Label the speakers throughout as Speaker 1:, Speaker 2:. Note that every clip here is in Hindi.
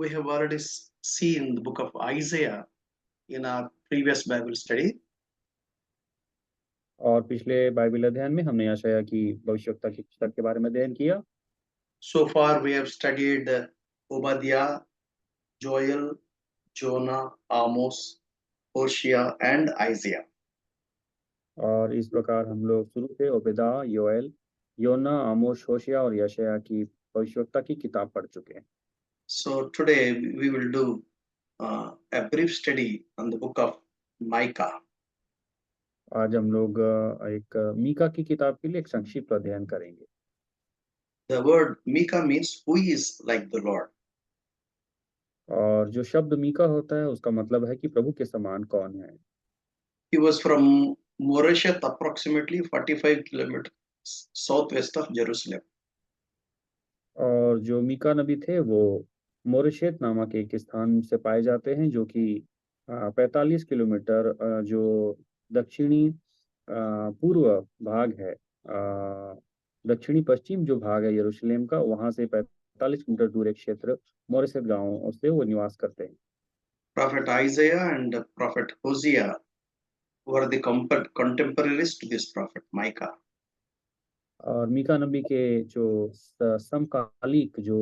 Speaker 1: We have already seen the book of Isaiah in our previous Bible study.
Speaker 2: और पिछले बाइबल अध्ययन में हमने यशायाह की भविष्यवक्ता की पुस्तक के बारे में अध्ययन किया।
Speaker 1: So far, we have studied Obadiah, Joel, Jonah, Amos, Hosea, and Isaiah.
Speaker 2: और इस प्रकार हम लोग शुरू से ओबेदा, योएल, योना, आमोस, होशिया और यशायाह की भविष्यवक्ता की किताब पढ़ चुके हैं।
Speaker 1: So today we will do a brief study on the book of Micah.
Speaker 2: आज हम लोग एक मीका की किताब के लिए एक संक्षिप्त अध्ययन करेंगे।
Speaker 1: The word Micah means who is like the Lord.
Speaker 2: और जो शब्द मीका होता है उसका मतलब है कि प्रभु के समान कौन है।
Speaker 1: He was from Moresheth, approximately 45 kilometers southwest of Jerusalem.
Speaker 2: और जो मीका नबी थे वो मोरेशेत नामक एक स्थान से पाए जाते हैं जो कि 45 किलोमीटर जो दक्षिणी पूर्व भाग है, दक्षिणी पश्चिम जो भाग है यरूशलेम का, वहां से 45 किलोमीटर दूर एक क्षेत्र मोरेशेत गांव से वो निवास करते हैं।
Speaker 1: Prophet Isaiah and Prophet Hosea were the contemporaries to this prophet Micah.
Speaker 2: और मीका नबी के जो समकालिक जो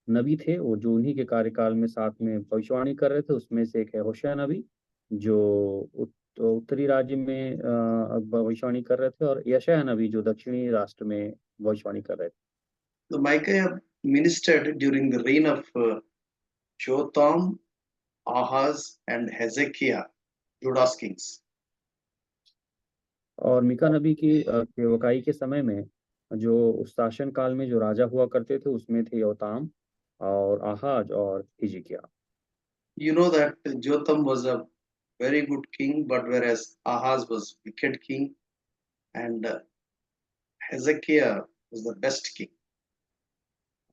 Speaker 2: नबी थे वो जो उन्हीं के कार्यकाल में साथ में भविष्यवाणी कर रहे थे उसमें से एक है होशिया नबी जो उत्तरी राज्य में भविष्यवाणी कर रहे थे, और यशायाह नबी जो दक्षिणी राष्ट्र में भविष्यवाणी कर रहे थे।
Speaker 1: So Micah ministered during the reign of Jotham, Ahaz, and Hezekiah, Judah's kings.
Speaker 2: और मीका नबी की सेवकाई के समय में जो उस शासन काल में जो राजा हुआ करते थे उसमें थे योताम और आहाज और हिजकिय्याह।
Speaker 1: You know that Jotham was a very good king, but whereas Ahaz was wicked king, and Hezekiah was the best king.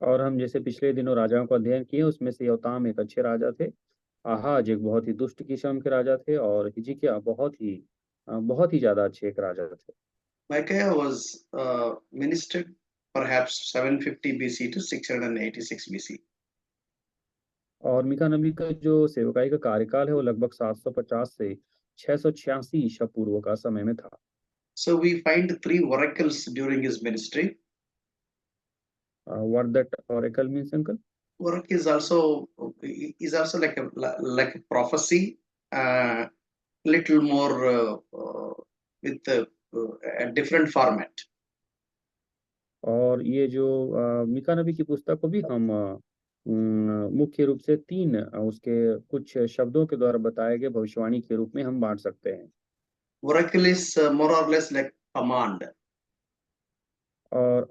Speaker 2: और हम जैसे पिछले दिनों राजाओं का अध्ययन किए उसमें से योताम एक अच्छे राजा थे, आहाज एक बहुत ही दुष्ट किस्म के राजा थे, और हिजकिय्याह बहुत ही ज्यादा अच्छे एक राजा थे।
Speaker 1: Micaiah was ministered perhaps 750 BC to 686 BC.
Speaker 2: और मीका नबी का जो सेवकाई का कार्यकाल है वो लगभग 750 से 686 ईसा पूर्व का समय में था।
Speaker 1: So we find three oracles during his ministry.
Speaker 2: What that oracle means uncle?
Speaker 1: Oracle is also like a prophecy, little more with a different format.
Speaker 2: और ये जो मीका नबी की पुस्तक को भी हम मुख्य रूप से तीन उसके कुछ शब्दों के द्वारा बताए गए भविष्यवाणी के रूप में हम बांट सकते हैं।
Speaker 1: Oracle is more or less like command.
Speaker 2: और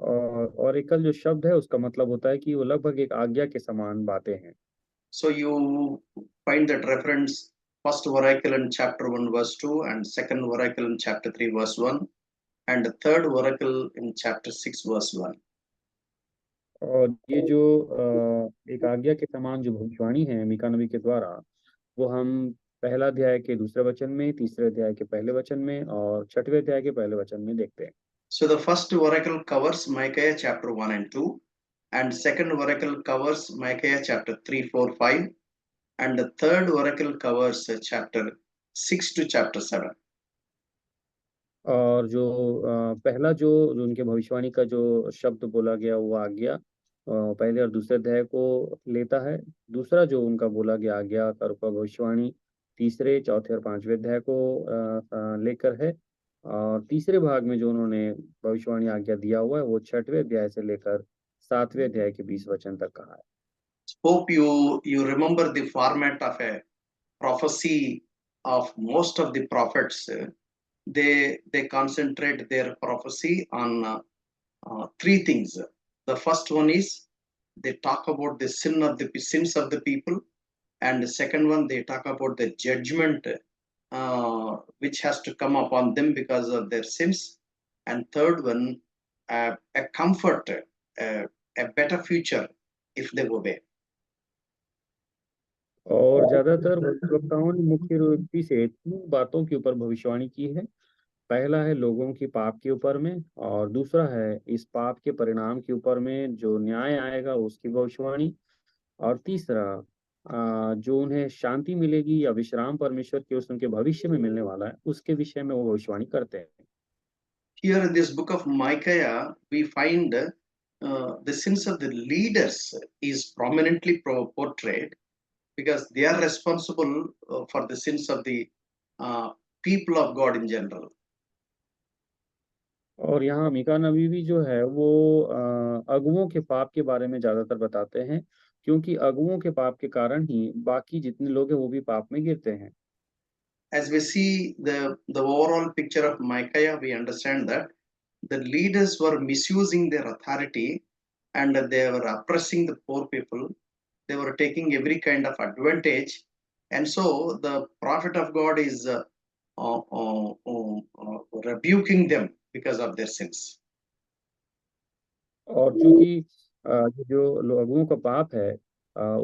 Speaker 2: ऑरेकल जो शब्द है उसका मतलब होता है कि वो लगभग एक आज्ञा के समान बातें हैं।
Speaker 1: So you find that reference first oracle in chapter 1 verse 2, and second oracle in chapter 3 verse 1, and the third oracle in chapter 6 verse 1.
Speaker 2: और ये जो एक आज्ञा के समान जो भविष्यवाणी है मीका नबी के द्वारा, वो हम पहला अध्याय के दूसरे वचन में, तीसरे अध्याय के पहले वचन में और छठवें अध्याय के पहले वचन में देखते हैं।
Speaker 1: So the first oracle covers Micaiah chapter 1 and 2, and second oracle covers Micaiah chapter 3, 4, 5, and the third oracle covers chapter 6 to chapter 7.
Speaker 2: और जो पहला जो उनके भविष्यवाणी का जो शब्द बोला गया वो आज्ञा पहले और दूसरे अध्याय को लेता है। दूसरा जो उनका बोला गया आज्ञा का रूपा भविष्यवाणी तीसरे, चौथे और पांचवें अध्याय को लेकर है, और तीसरे भाग में जो उन्होंने भविष्यवाणी आज्ञा दिया हुआ है वो छठवें अध्याय से लेकर सातवें अध्याय के 20 वचन तक कहा है।
Speaker 1: Hope you remember the format of a prophecy of most of the prophets. They concentrate their prophecy on three things. The first one is they talk about the sins of the people, and the second one they talk about the judgment which has to come upon them because of their sins, and third one a comfort, a better future if they obey.
Speaker 2: और ज्यादातर भविष्यवक्ताओं ने मुख्य रूप से तीन बातों के ऊपर भविष्यवाणी की है। पहला है लोगों की पाप के ऊपर में, और दूसरा है इस पाप के परिणाम के ऊपर में जो न्याय आएगा उसकी भविष्यवाणी, और तीसरा जो उन्हें शांति मिलेगी या विश्राम परमेश्वर के उस उनके भविष्य में मिलने वाला है, उसके विषय में वो भविष्यवाणी करते हैं।
Speaker 1: Here in this book of Micaiah, we find the sins of the leaders is prominently portrayed because they are responsible for the sins of the uh, people of God in general.
Speaker 2: और यहाँ मीका नबी भी जो है वो अगुओं के पाप के बारे में ज़्यादातर बताते हैं, क्योंकि अगुओं के पाप के कारण ही बाकी जितने लोग हैं वो भी पाप में गिरते हैं।
Speaker 1: As we see the overall picture of Micaiah, we understand that the leaders were misusing their authority and they were oppressing the poor people. They were taking every kind of advantage. And so the prophet of God is rebuking them because of their sins.
Speaker 2: और चूँकि जो अगुओं का पाप है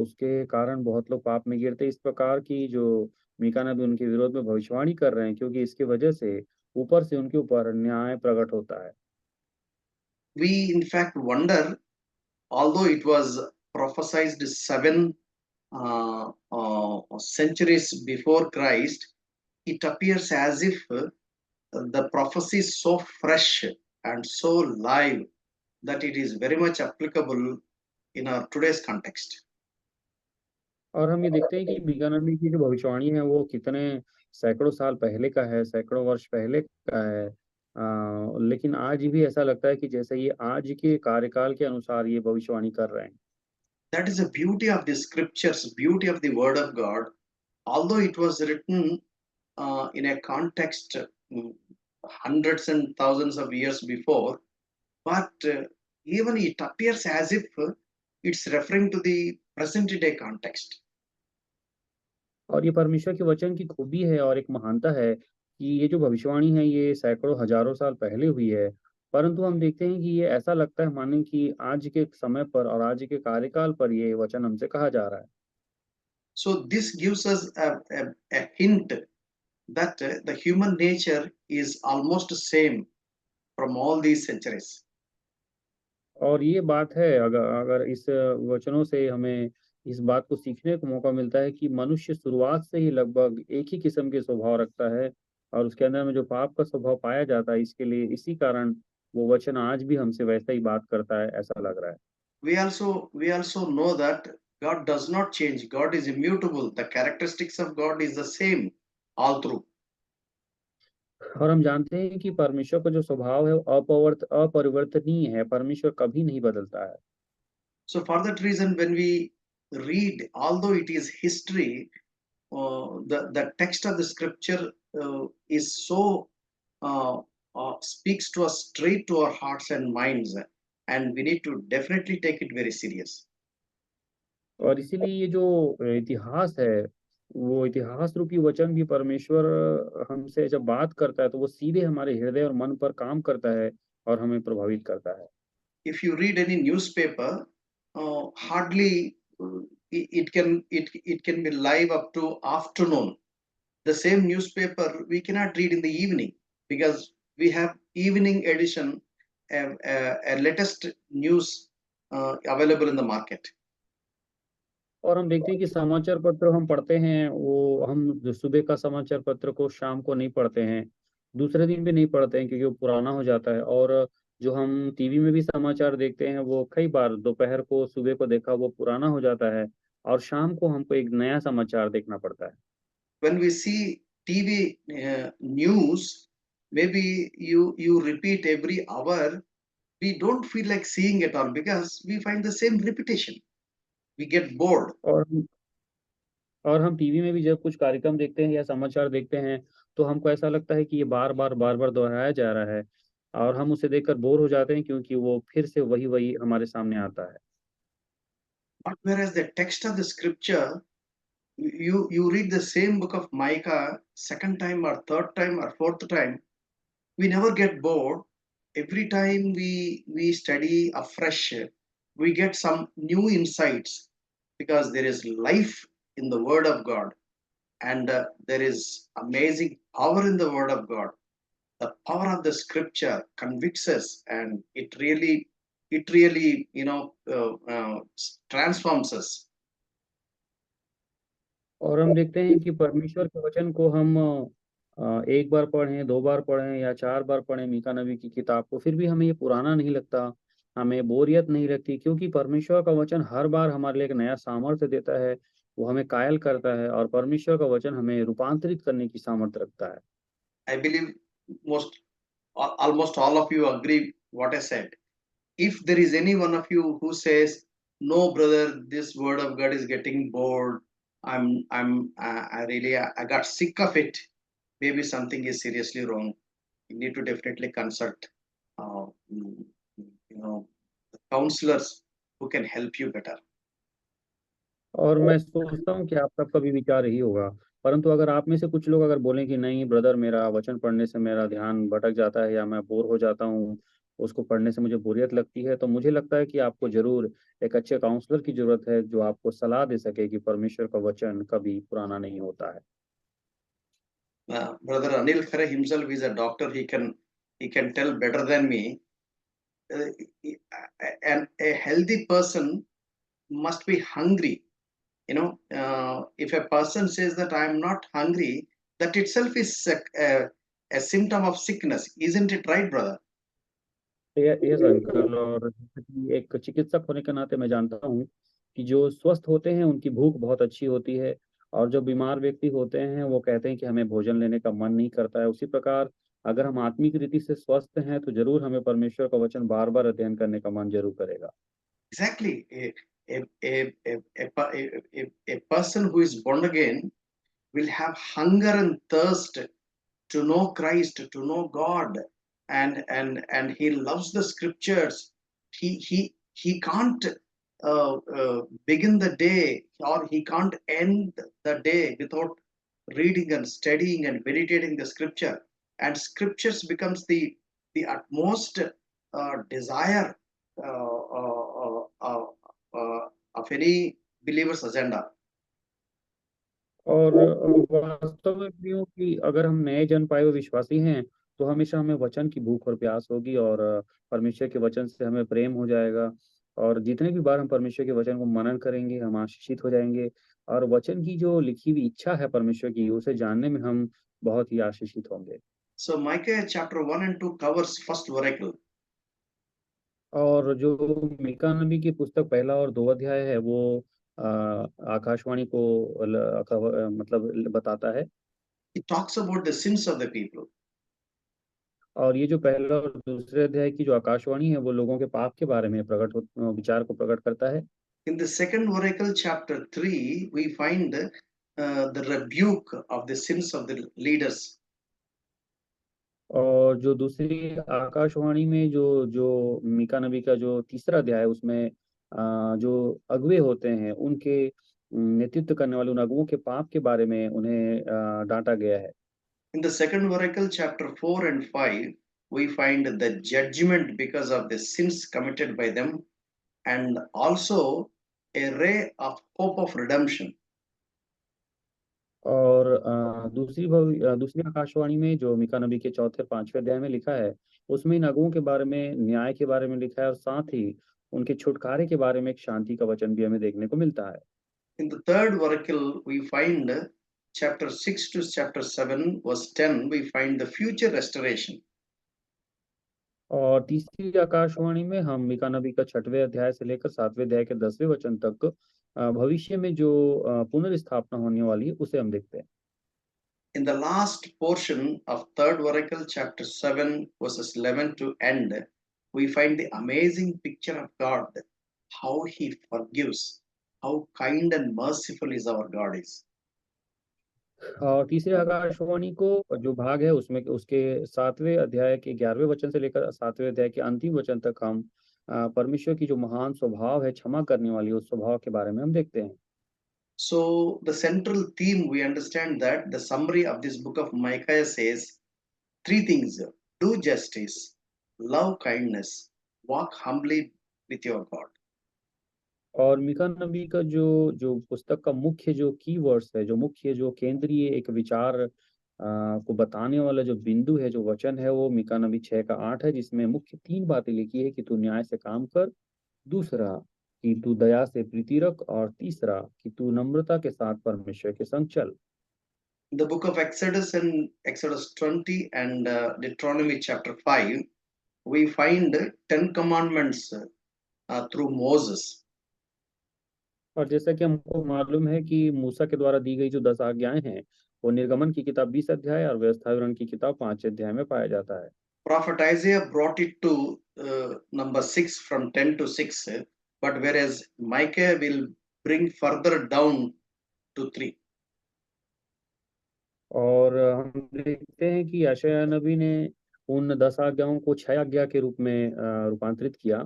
Speaker 2: उसके कारण बहुत लोग पाप में गिरते हैं। इस प्रकार की जो मीका नबी उनके विरोध में भविष्यवाणी कर रहे हैं, क्योंकि इसकी वजह से ऊपर से उनके ऊपर न्याय प्रकट होता है।
Speaker 1: We, in fact, wonder, although it was prophesied 7 centuries before Christ, it appears as if the prophecy is so fresh and so live that it is very much applicable in our today's context.
Speaker 2: और हम ये देखते हैं कि मीका नबी की जो भविष्यवाणी है वो कितने सैकड़ों साल पहले का है, सैकड़ों वर्ष पहले का है। लेकिन आज भी ऐसा लगता है कि जैसे ये आज के कार्यकाल के अनुसार ये भविष्यवाणी कर रहे हैं।
Speaker 1: That is the beauty of the scriptures, beauty of the word of God. Although it was written in a context hundreds and thousands of years before, but even it appears as if it's referring to the present day context.
Speaker 2: और ये परमेश्वर के वचन की खूबी है और एक महानता है कि ये जो भविष्यवाणी है ये सैकड़ों हजारों साल पहले हुई है, परंतु हम देखते हैं कि ये ऐसा लगता है माने कि आज के समय पर और आज के कार्यकाल पर ये वचन हमसे कहा जा रहा है।
Speaker 1: So this gives us a hint that the human nature is almost same from all these centuries.
Speaker 2: और ये बात है, अगर अगर इस वचनों से हमें इस बात को सीखने को मौका मिलता है कि मनुष्य शुरुआत से ही लगभग एक ही किस्म के स्वभाव रखता है और उसके अंदर में जो पाप का स्वभाव पाया जाता है, इसके लिए इसी कारण वो वचन आज भी हमसे वैसा ही बात करता है, ऐसा लग रहा है।
Speaker 1: We also know that God does not change. God is immutable. The characteristics of God is the same all through.
Speaker 2: और हम जानते हैं कि परमेश्वर का जो स्वभाव है वो अपरिवर्तनीय है, परमेश्वर कभी नहीं बदलता है।
Speaker 1: So for that reason, when we read, although it is history, the text of the scripture is so uh, speaks to us straight to our hearts and minds, and we need to definitely take it very serious.
Speaker 2: और इसीलिए ये जो इतिहास है, वो इतिहास रूपी वचन भी परमेश्वर हमसे जब बात करता है, तो वो सीधे हमारे हृदय और मन पर काम करता है और हमें प्रभावित करता है।
Speaker 1: If you read any newspaper, hardly it can be live up to afternoon. The same newspaper we cannot read in the evening because we have evening edition, a latest news available in the market.
Speaker 2: और हम देखते हैं कि समाचार पत्र हम पढ़ते हैं, वो हम जो सुबह का समाचार पत्र को शाम को नहीं पढ़ते हैं, दूसरे दिन भी नहीं पढ़ते हैं क्योंकि वो पुराना हो जाता है और जो हम टीवी में भी समाचार देखते हैं, वो कई बार दोपहर को, सुबह को देखा वो पुराना हो जाता है और शाम को हमको एक नया समाचार देखना पड़ता है।
Speaker 1: When we see TV news, maybe you repeat every hour. We don't feel like seeing it all because we find the same repetition. We get bored.
Speaker 2: और और हम टीवी में भी जब कुछ कार्यक्रम देखते हैं या समाचार देखते हैं, तो हमको ऐसा लगता है कि ये बार-बार दोहराया जा रहा है और हम उसे देखकर बोर हो जाते हैं क्योंकि वो फिर से वही-वही हमारे सामने आता है।
Speaker 1: But whereas the text of the scripture, you read the same book of Micah second time or third time or fourth time, we never get bored. Every time we study afresh, we get some new insights because there is life in the Word of God, and there is amazing power in the Word of God. The power of the Scripture convicts us, and it really transforms us.
Speaker 2: और हम देखते हैं कि परमेश्वर के वचन को हम एक बार पढ़ें, 2 बार पढ़ें या 4 बार पढ़ें मीका नबी की किताब को, फिर भी हमें ये पुराना नहीं लगता, हमें बोरियत नहीं लगती, क्योंकि परमेश्वर का वचन हर बार हमारे लिए एक नया सामर्थ्य देता है, वो हमें कायल करता है और परमेश्वर का वचन हमें रूपांतरित करने की सामर्थ्य रखता है।
Speaker 1: I believe most almost all of you agree what I said. If there is any one of you who says, "No, brother, this word of God is getting bored. I really, I got sick of it." Maybe something is seriously wrong. You need to definitely consult, uh, mm, the counselors who can help you better.
Speaker 2: और मैं सोचता हूँ कि आप सबका भी विचार यही होगा। परंतु अगर आप में से कुछ लोग अगर बोलें कि नहीं ब्रदर, मेरा वचन पढ़ने से मेरा ध्यान भटक जाता है या मैं बोर हो जाता हूँ, उसको पढ़ने से मुझे बोरियत लगती है, तो मुझे लगता है कि आपको ज़रूर एक अच्छे काउंसलर की ज़रूरत है, जो आपको सलाह दे सके कि परमेश्वर का वचन कभी पुराना नहीं होता है।
Speaker 1: Brother Anil Khare himself is a doctor. He can tell better than me. Uh, and a healthy person must be hungry. If a person says that I am not hungry, that itself is a symptom of sickness. Isn't it right, brother?
Speaker 2: Yes uncle. और जैसे कि एक चिकित्सक होने के नाते मैं जानता हूँ कि जो स्वस्थ होते हैं उनकी भूख बहुत अच्छी होती है और जो बीमार व्यक्ति होते हैं वो कहते हैं कि हमें भोजन लेने का मन नहीं करता है। उसी प्रकार अगर हम आत्मिक रीति से स्वस्थ हैं तो ज़रूर हमें परमेश्वर का वचन बार-बार अध्ययन करने का मन ज़रूर करेगा।
Speaker 1: Exactly. A person who is born again will have hunger and thirst to know Christ, to know God, and he loves the scriptures. He can't begin the day, or he can't end the day without reading and studying and meditating the scripture. And scriptures becomes the utmost desire of any believer's agenda.
Speaker 2: और वास्तव में भी यूँ कि अगर हम नए जन्म पाए हुए विश्वासी हैं, तो हमेशा हमें वचन की भूख और प्यास होगी और परमेश्वर के वचन से हमें प्रेम हो जाएगा। और जितने भी बार हम परमेश्वर के वचन को मनन करेंगे, हम आशीषित हो जाएँगे और वचन की जो लिखी हुई इच्छा है परमेश्वर की, उसे जानने में हम बहुत ही आशीषित होंगे।
Speaker 1: So Micah chapter 1 and 2 covers first oracle.
Speaker 2: और जो मीका नबी की पुस्तक पहला और 2 अध्याय है, वो आकाशवाणी को मतलब बताता है।
Speaker 1: It talks about the sins of the people.
Speaker 2: और ये जो पहला और दूसरे अध्याय की जो आकाशवाणी है, वो लोगों के पाप के बारे में विचार को प्रकट करता है।
Speaker 1: In the second oracle, chapter 3, we find the rebuke of the sins of the leaders.
Speaker 2: और जो दूसरी आकाशवाणी में जो जो मीका नबी का जो तीसरा अध्याय है, उसमें जो अगुवे होते हैं, उनके नेतृत्व करने वाले उन अगुवों के पाप के बारे में उन्हें डाँटा गया है।
Speaker 1: In the second oracle, chapter 4 and 5, we find the judgment because of the sins committed by them, and also a ray of hope of redemption.
Speaker 2: और दूसरी आकाशवाणी में जो मीका नबी के चौथे 5वें अध्याय में लिखा है, उसमें इन अगुवों के बारे में, न्याय के बारे में लिखा है और साथ ही उनके छुटकारे के बारे में एक शांति का वचन भी हमें देखने को मिलता है।
Speaker 1: In the third oracle, we find chapter 6 to chapter 7, verse 10, we find the future restoration.
Speaker 2: और तीसरी आकाशवाणी में हम मीका नबी का 6वें अध्याय से लेकर 7वें अध्याय के 10वें वचन तक भविष्य में जो पुनर्स्थापना होने वाली है, उसे हम देखते हैं।
Speaker 1: In the last portion of third oracle, chapter 7, verses 11 to end, we find the amazing picture of God, how he forgives, how kind and merciful is our God is.
Speaker 2: और तीसरे आकाशवाणी को जो भाग है उसमें उसके 7वें अध्याय के 11वें वचन से लेकर 7वें अध्याय के अंतिम वचन तक हम परमेश्वर की जो महान स्वभाव है, क्षमा करने वाली उस स्वभाव के बारे में हम देखते हैं।
Speaker 1: So, the central theme, we understand that the summary of this book of Micaiah says three things: do justice, love kindness, walk humbly with your God.
Speaker 2: और मीका नबी का जो जो पुस्तक का मुख्य जो कीवर्ड्स है, जो मुख्य जो केंद्रीय एक विचार को बताने वाला जो बिंदु है, जो वचन है, वो मीका नबी 6 का 8 है, जिसमें मुख्य 3 बातें लिखी है कि तू न्याय से काम कर। दूसरा, कि तू दया से प्रीति रख, और तीसरा कि तू नम्रता के साथ परमेश्वर के संग चल।
Speaker 1: In the book of Exodus and Exodus 20 and Deuteronomy chapter 5, we find 10 commandments through Moses.
Speaker 2: और जैसा कि हमको मालूम है कि मूसा के द्वारा दी गई जो 10 आज्ञाएं हैं, वो निर्गमन की किताब 20 अध्याय और व्यवस्था विवरण की किताब 5 अध्याय में पाया जाता है।
Speaker 1: Prophet Isaiah brought it to number 6 from 10 to 6, but whereas Micah will bring further down to 3.
Speaker 2: और हम देखते हैं कि यशायाह नबी ने उन 10 आज्ञाओं को 6 आज्ञा के रूप में रूपांतरित किया,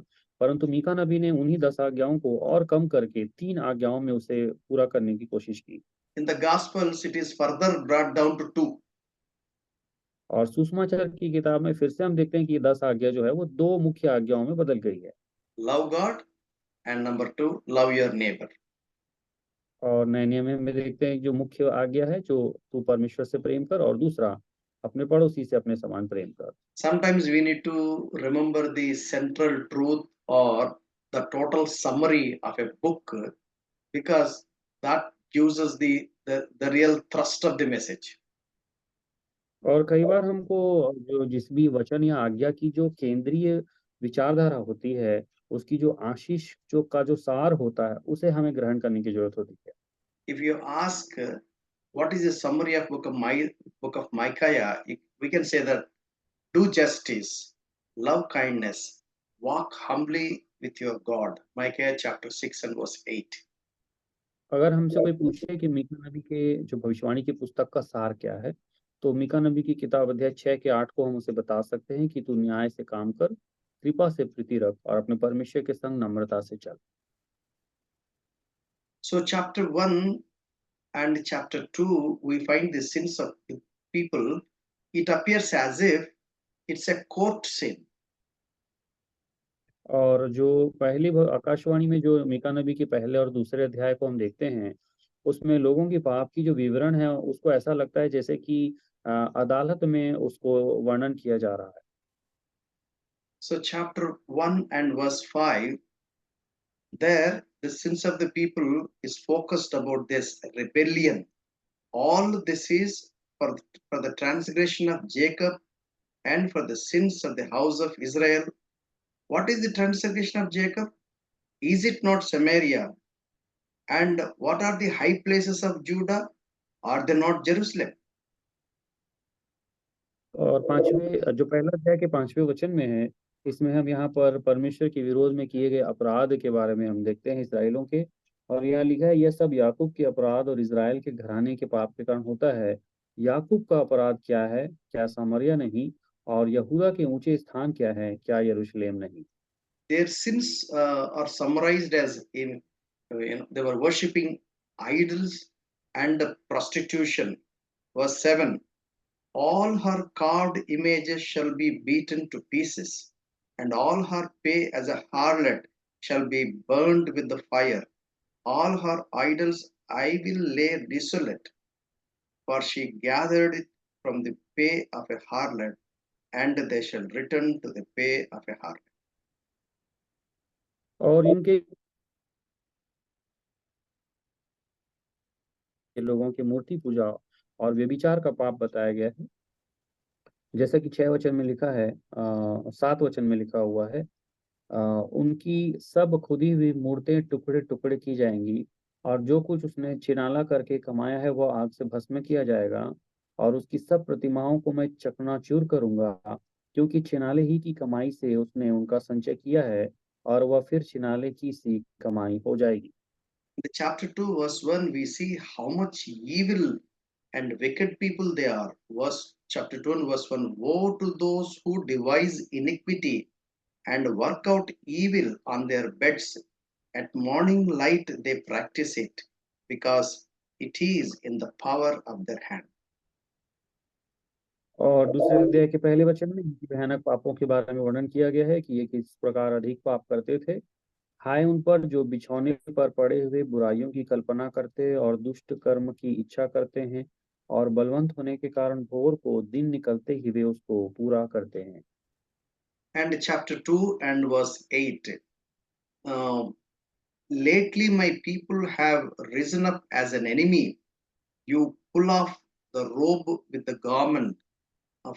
Speaker 2: परंतु मीका नबी ने उन्हीं 10 आज्ञाओं को और कम करके 3 आज्ञाओं में उसे पूरा करने की कोशिश की।
Speaker 1: In the Gospels, it is further brought down to 2.
Speaker 2: और सुसमाचार की किताब में फिर से हम देखते हैं कि ये 10 आज्ञा जो है वो 2 मुख्य आज्ञाओं में बदल गई है।
Speaker 1: Love God, and number 2, love your neighbor.
Speaker 2: और नए नियम में देखते हैं जो मुख्य आज्ञा है, जो तू परमेश्वर से प्रेम कर, और दूसरा अपने पड़ोसी से अपने समान प्रेम कर।
Speaker 1: Sometimes we need to remember the central truth or the total summary of a book because that gives us the real thrust of the message.
Speaker 2: और कई बार हमको जो जिस भी वचन या आज्ञा की जो केंद्रीय विचारधारा होती है, उसकी जो आशीष जो सार होता है, उसे हमें ग्रहण करने की जरूरत होती है।
Speaker 1: If you ask what is the summary of book of Micaiah, we can say that do justice, love kindness, walk humbly with your God. Micaiah chapter 6 and verse 8.
Speaker 2: अगर हमसे कोई पूछे कि मीका नबी के जो भविष्यवाणी की पुस्तक का सार क्या है, तो मीका नबी की किताब अध्याय 6 के 8 को हम उसे बता सकते हैं कि तू न्याय से काम कर, कृपा से प्रीति रख, और अपने परमेश्वर के संग नम्रता से चल।
Speaker 1: So, chapter 1 and chapter 2, we find the sins of the people. It appears as if it's a court sin.
Speaker 2: और जो आकाशवाणी में जो मीका नबी के पहले और दूसरे अध्याय को हम देखते हैं, उसमें लोगों की पाप की जो विवरण है, उसको ऐसा लगता है जैसे कि अदालत में उसको वर्णन किया जा रहा है।
Speaker 1: So, chapter 1 and verse 5, there the sins of the people is focused about this rebellion. All this is for the transgression of Jacob and for the sins of the house of Israel. What is the transgression of Jacob? Is it not Samaria? And what are the high places of Judah? Are they not Jerusalem?
Speaker 2: और जो पहला अध्याय के 5वें वचन में है, इसमें हम यहाँ पर परमेश्वर के विरोध में किए गए अपराध के बारे में हम देखते हैं इस्राएलियों के। और यहाँ लिखा है, यह सब याकूब के अपराध और इस्राएल के घराने के पाप के कारण होता है। याकूब का अपराध क्या है? क्या सामरिया नहीं? और यहूदा के ऊंचे स्थान क्या है? क्या यरूशलेम नहीं?
Speaker 1: Their sins are summarized as they were worshipping idols and prostitution. Verse 7, all her carved images shall be beaten to pieces, and all her pay as a harlot shall be burned with the fire. All her idols I will lay desolate, for she gathered it from the pay of a harlot, and they shall return to the pay of a harlot.
Speaker 2: और इनके लोगों की मूर्ति पूजा और व्यभिचार का पाप बताया गया है। जैसा कि 6 वचन में लिखा है, 7 वचन में लिखा हुआ है, उनकी सब खुदी हुई मूर्तें टुकड़े टुकड़े की जाएंगी, और जो कुछ उसने छिनाला करके कमाया है वह आग से भस्म किया जाएगा, और उसकी सब प्रतिमाओं को मैं चकनाचूर करूंगा, क्योंकि छिनाले ही की कमाई से उसने उनका संचय किया है, और वह फिर छिनाले की सी कमाई हो जाएगी।
Speaker 1: In the chapter 2, verse 1, we see how much evil and wicked people they are. Chapter 2 and verse 1, woe to those who devise iniquity and work out evil on their beds. At morning light they practice it, because it is in the power of their hand.
Speaker 2: और दूसरे अध्याय के पहले वचन में इनकी भयानक पापों के बारे में वर्णन किया गया है कि ये किस प्रकार अधिक पाप करते थे। हाय उन पर जो बिछौने पर पड़े हुए बुराइयों की कल्पना करते और दुष्ट कर्म की इच्छा करते हैं, और बलवंत होने के कारण भोर को दिन निकलते ही वे उसको पूरा करते हैं।
Speaker 1: And chapter 2 and verse 8, uh, lately my people have risen up as an enemy. You pull off the robe with the garment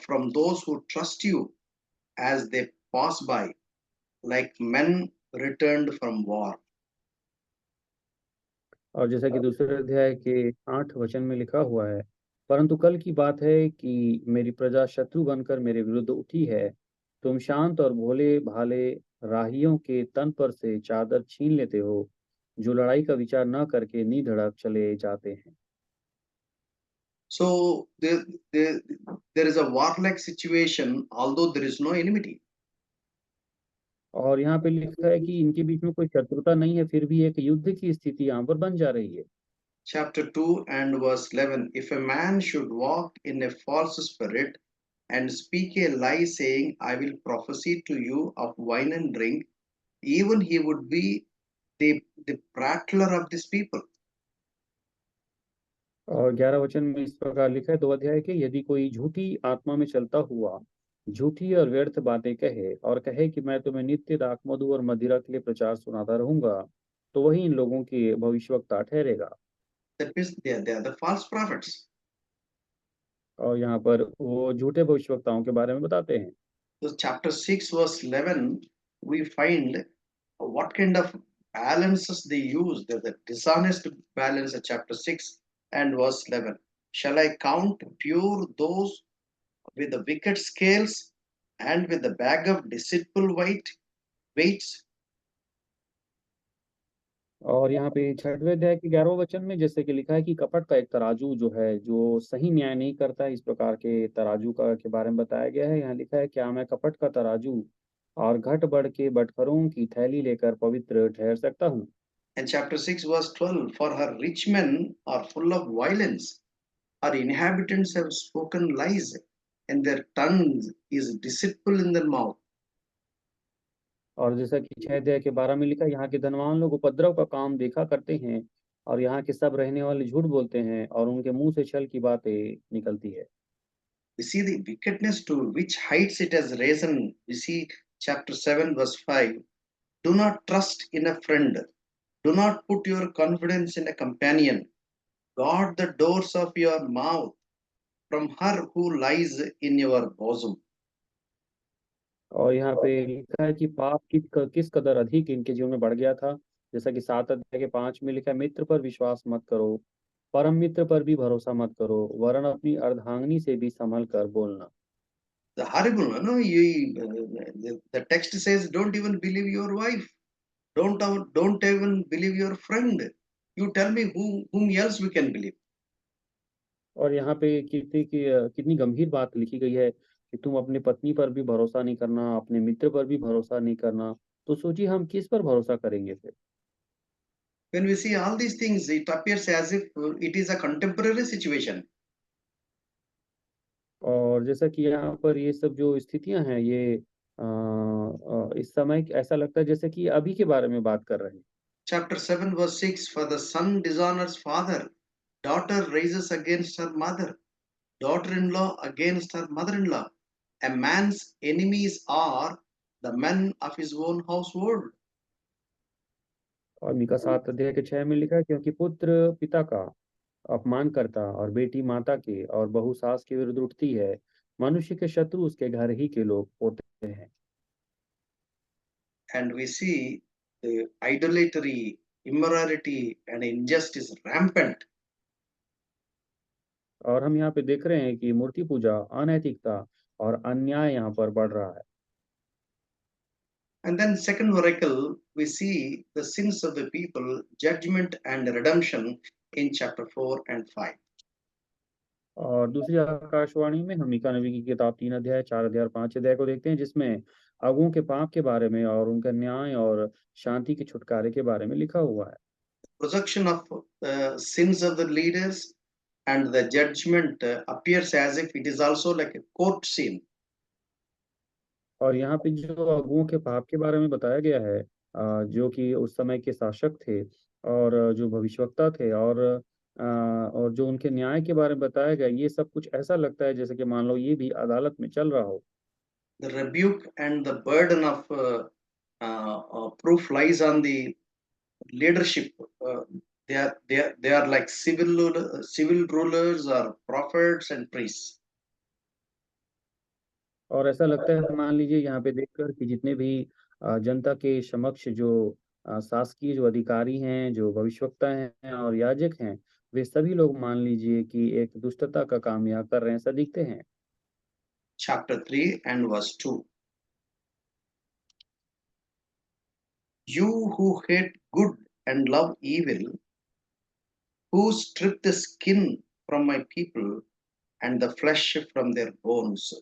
Speaker 1: from those who trust you as they pass by, like men returned from war.
Speaker 2: और जैसा कि दूसरे अध्याय के 8 वचन में लिखा हुआ है, परंतु कल की बात है कि मेरी प्रजा शत्रु बनकर मेरे विरुद्ध उठी है। तुम शांत और भोले-भाले राहियों के तन पर से चादर छीन लेते हो, जो लड़ाई का विचार न करके निधड़क चले जाते हैं।
Speaker 1: So there is a warlike situation, although there is no enmity.
Speaker 2: और यहाँ पे लिखा है कि इनके बीच में कोई शत्रुता नहीं है, फिर भी एक युद्ध की स्थिति यहाँ पर बन जा रही है।
Speaker 1: Chapter 2 and verse 11. If a man should walk in a false spirit and speak a lie, saying, I will prophesy to you of wine and drink, even he would be the prattler of this people.
Speaker 2: और 11 वचन में इस प्रकार लिखा है 2 अध्याय के, यदि कोई झूठी आत्मा में चलता हुआ झूठी और व्यर्थ बातें कहे और कहे कि मैं तुम्हें नित्य दाखमधु और मदिरा के लिए प्रचार सुनाता रहूंगा, तो वही इन लोगों की भविष्यवक्ता ठहरेगा।
Speaker 1: That means they are the false prophets.
Speaker 2: और यहाँ पर वो झूठे भविष्यवक्ताओं के बारे में बताते हैं।
Speaker 1: So, chapter 6, verse 11, we find what kind of balances they use. The dishonest balance at chapter 6 and verse 11. Shall I count pure those with the wicked scales and with the bag of deceitful weights?
Speaker 2: और यहाँ पे 6वें अध्याय के 11वें वचन में जैसे कि लिखा है कि कपट का एक तराजू जो है, जो सही न्याय नहीं करता है, इस प्रकार के तराजू का के बारे में बताया गया है। यहाँ लिखा है, क्या मैं कपट का तराजू और घट बढ़ के बटखरों की थैली लेकर पवित्र ठहर सकता हूँ?
Speaker 1: And chapter 6, verse 12. For her rich men are full of violence, her inhabitants have spoken lies, and their tongue is deceitful in their mouth.
Speaker 2: और जैसा कि 6 अध्याय के 12 में लिखा है, यहाँ के धनवान लोग उपद्रव का काम देखा करते हैं और यहाँ के सब रहने वाले झूठ बोलते हैं और उनके मुंह से छल की बातें निकलती है।
Speaker 1: We see the wickedness to which heights it has risen. We see chapter 7, verse 5. Do not trust in a friend. Do not put your confidence in a companion. Guard the doors of your mouth from her who lies in your bosom.
Speaker 2: और यहाँ पे लिखा है कि पाप किस कदर अधिक इनके जीवन में बढ़ गया था। जैसा कि 7 अध्याय के 5 में लिखा है, मित्र पर विश्वास मत करो, परम मित्र पर भी भरोसा मत करो, वरन अपनी अर्धांगिनी से भी संभल कर बोलना।
Speaker 1: The horrible, no? The text says, don't even believe your wife. Don't even believe your friend. You tell me whom else we can believe.
Speaker 2: और यहाँ पे कितनी गंभीर बात लिखी गई है कि तुम अपनी पत्नी पर भी भरोसा नहीं करना, अपने मित्र पर भी भरोसा नहीं करना। तो सोचिए हम किस पर भरोसा करेंगे फिर?
Speaker 1: When we see all these things, it appears as if it is a contemporary situation.
Speaker 2: और जैसा कि यहाँ पर ये सब जो स्थितियाँ हैं, ये इस समय ऐसा लगता है जैसे कि अभी के बारे में बात कर रहे हैं।
Speaker 1: Chapter 7, verse 6. For the son dishonors father, daughter raises against her mother, daughter in law against her mother in law. A man's enemies are the men of his own household.
Speaker 2: और मीका 7 अध्याय के 6 में लिखा है, क्योंकि पुत्र पिता का अपमान करता और बेटी माता के और बहू सास के विरुद्ध उठती है, मनुष्य के शत्रु उसके घर ही के लोग होते हैं।
Speaker 1: And we see the idolatry, immorality, and injustice rampant.
Speaker 2: और हम यहाँ पे देख रहे हैं कि मूर्ति पूजा, अनैतिकता और अन्याय यहाँ पर बढ़ रहा है।
Speaker 1: And then, second oracle, we see the sins of the people, judgment and redemption in chapter 4 and 5.
Speaker 2: और दूसरी आकाशवाणी में हम मीका नबी की किताब 3 अध्याय, 4 अध्याय और 5 अध्याय को देखते हैं, जिसमें अगुओं के पाप के बारे में और उनका न्याय और शांति के छुटकारे के बारे में लिखा हुआ है।
Speaker 1: Projection of sins of the leaders and the judgment appears as if it is also like a court scene.
Speaker 2: और यहाँ पे जो अगुओं के पाप के बारे में बताया गया है, जो कि उस समय के शासक थे और जो भविष्यवक्ता थे और जो उनके न्याय के बारे में बताया गया, ये सब कुछ ऐसा लगता है जैसे कि मान लो ये भी अदालत में चल रहा हो।
Speaker 1: The rebuke and the burden of proof lies on the leadership. They are like civil rulers or prophets and priests.
Speaker 2: और ऐसा लगता है मान लीजिए यहाँ पे देखकर कि जितने भी जनता के समक्ष जो शासकीय जो अधिकारी हैं, जो भविष्यवक्ता हैं और याजक हैं, वे सभी लोग मान लीजिए कि एक दुष्टता का काम यहाँ कर रहे हैं, ऐसा दिखते हैं।
Speaker 1: Chapter 3 and verse 2. You who hate good and love evil, who strip the skin from my people and the flesh from their bones.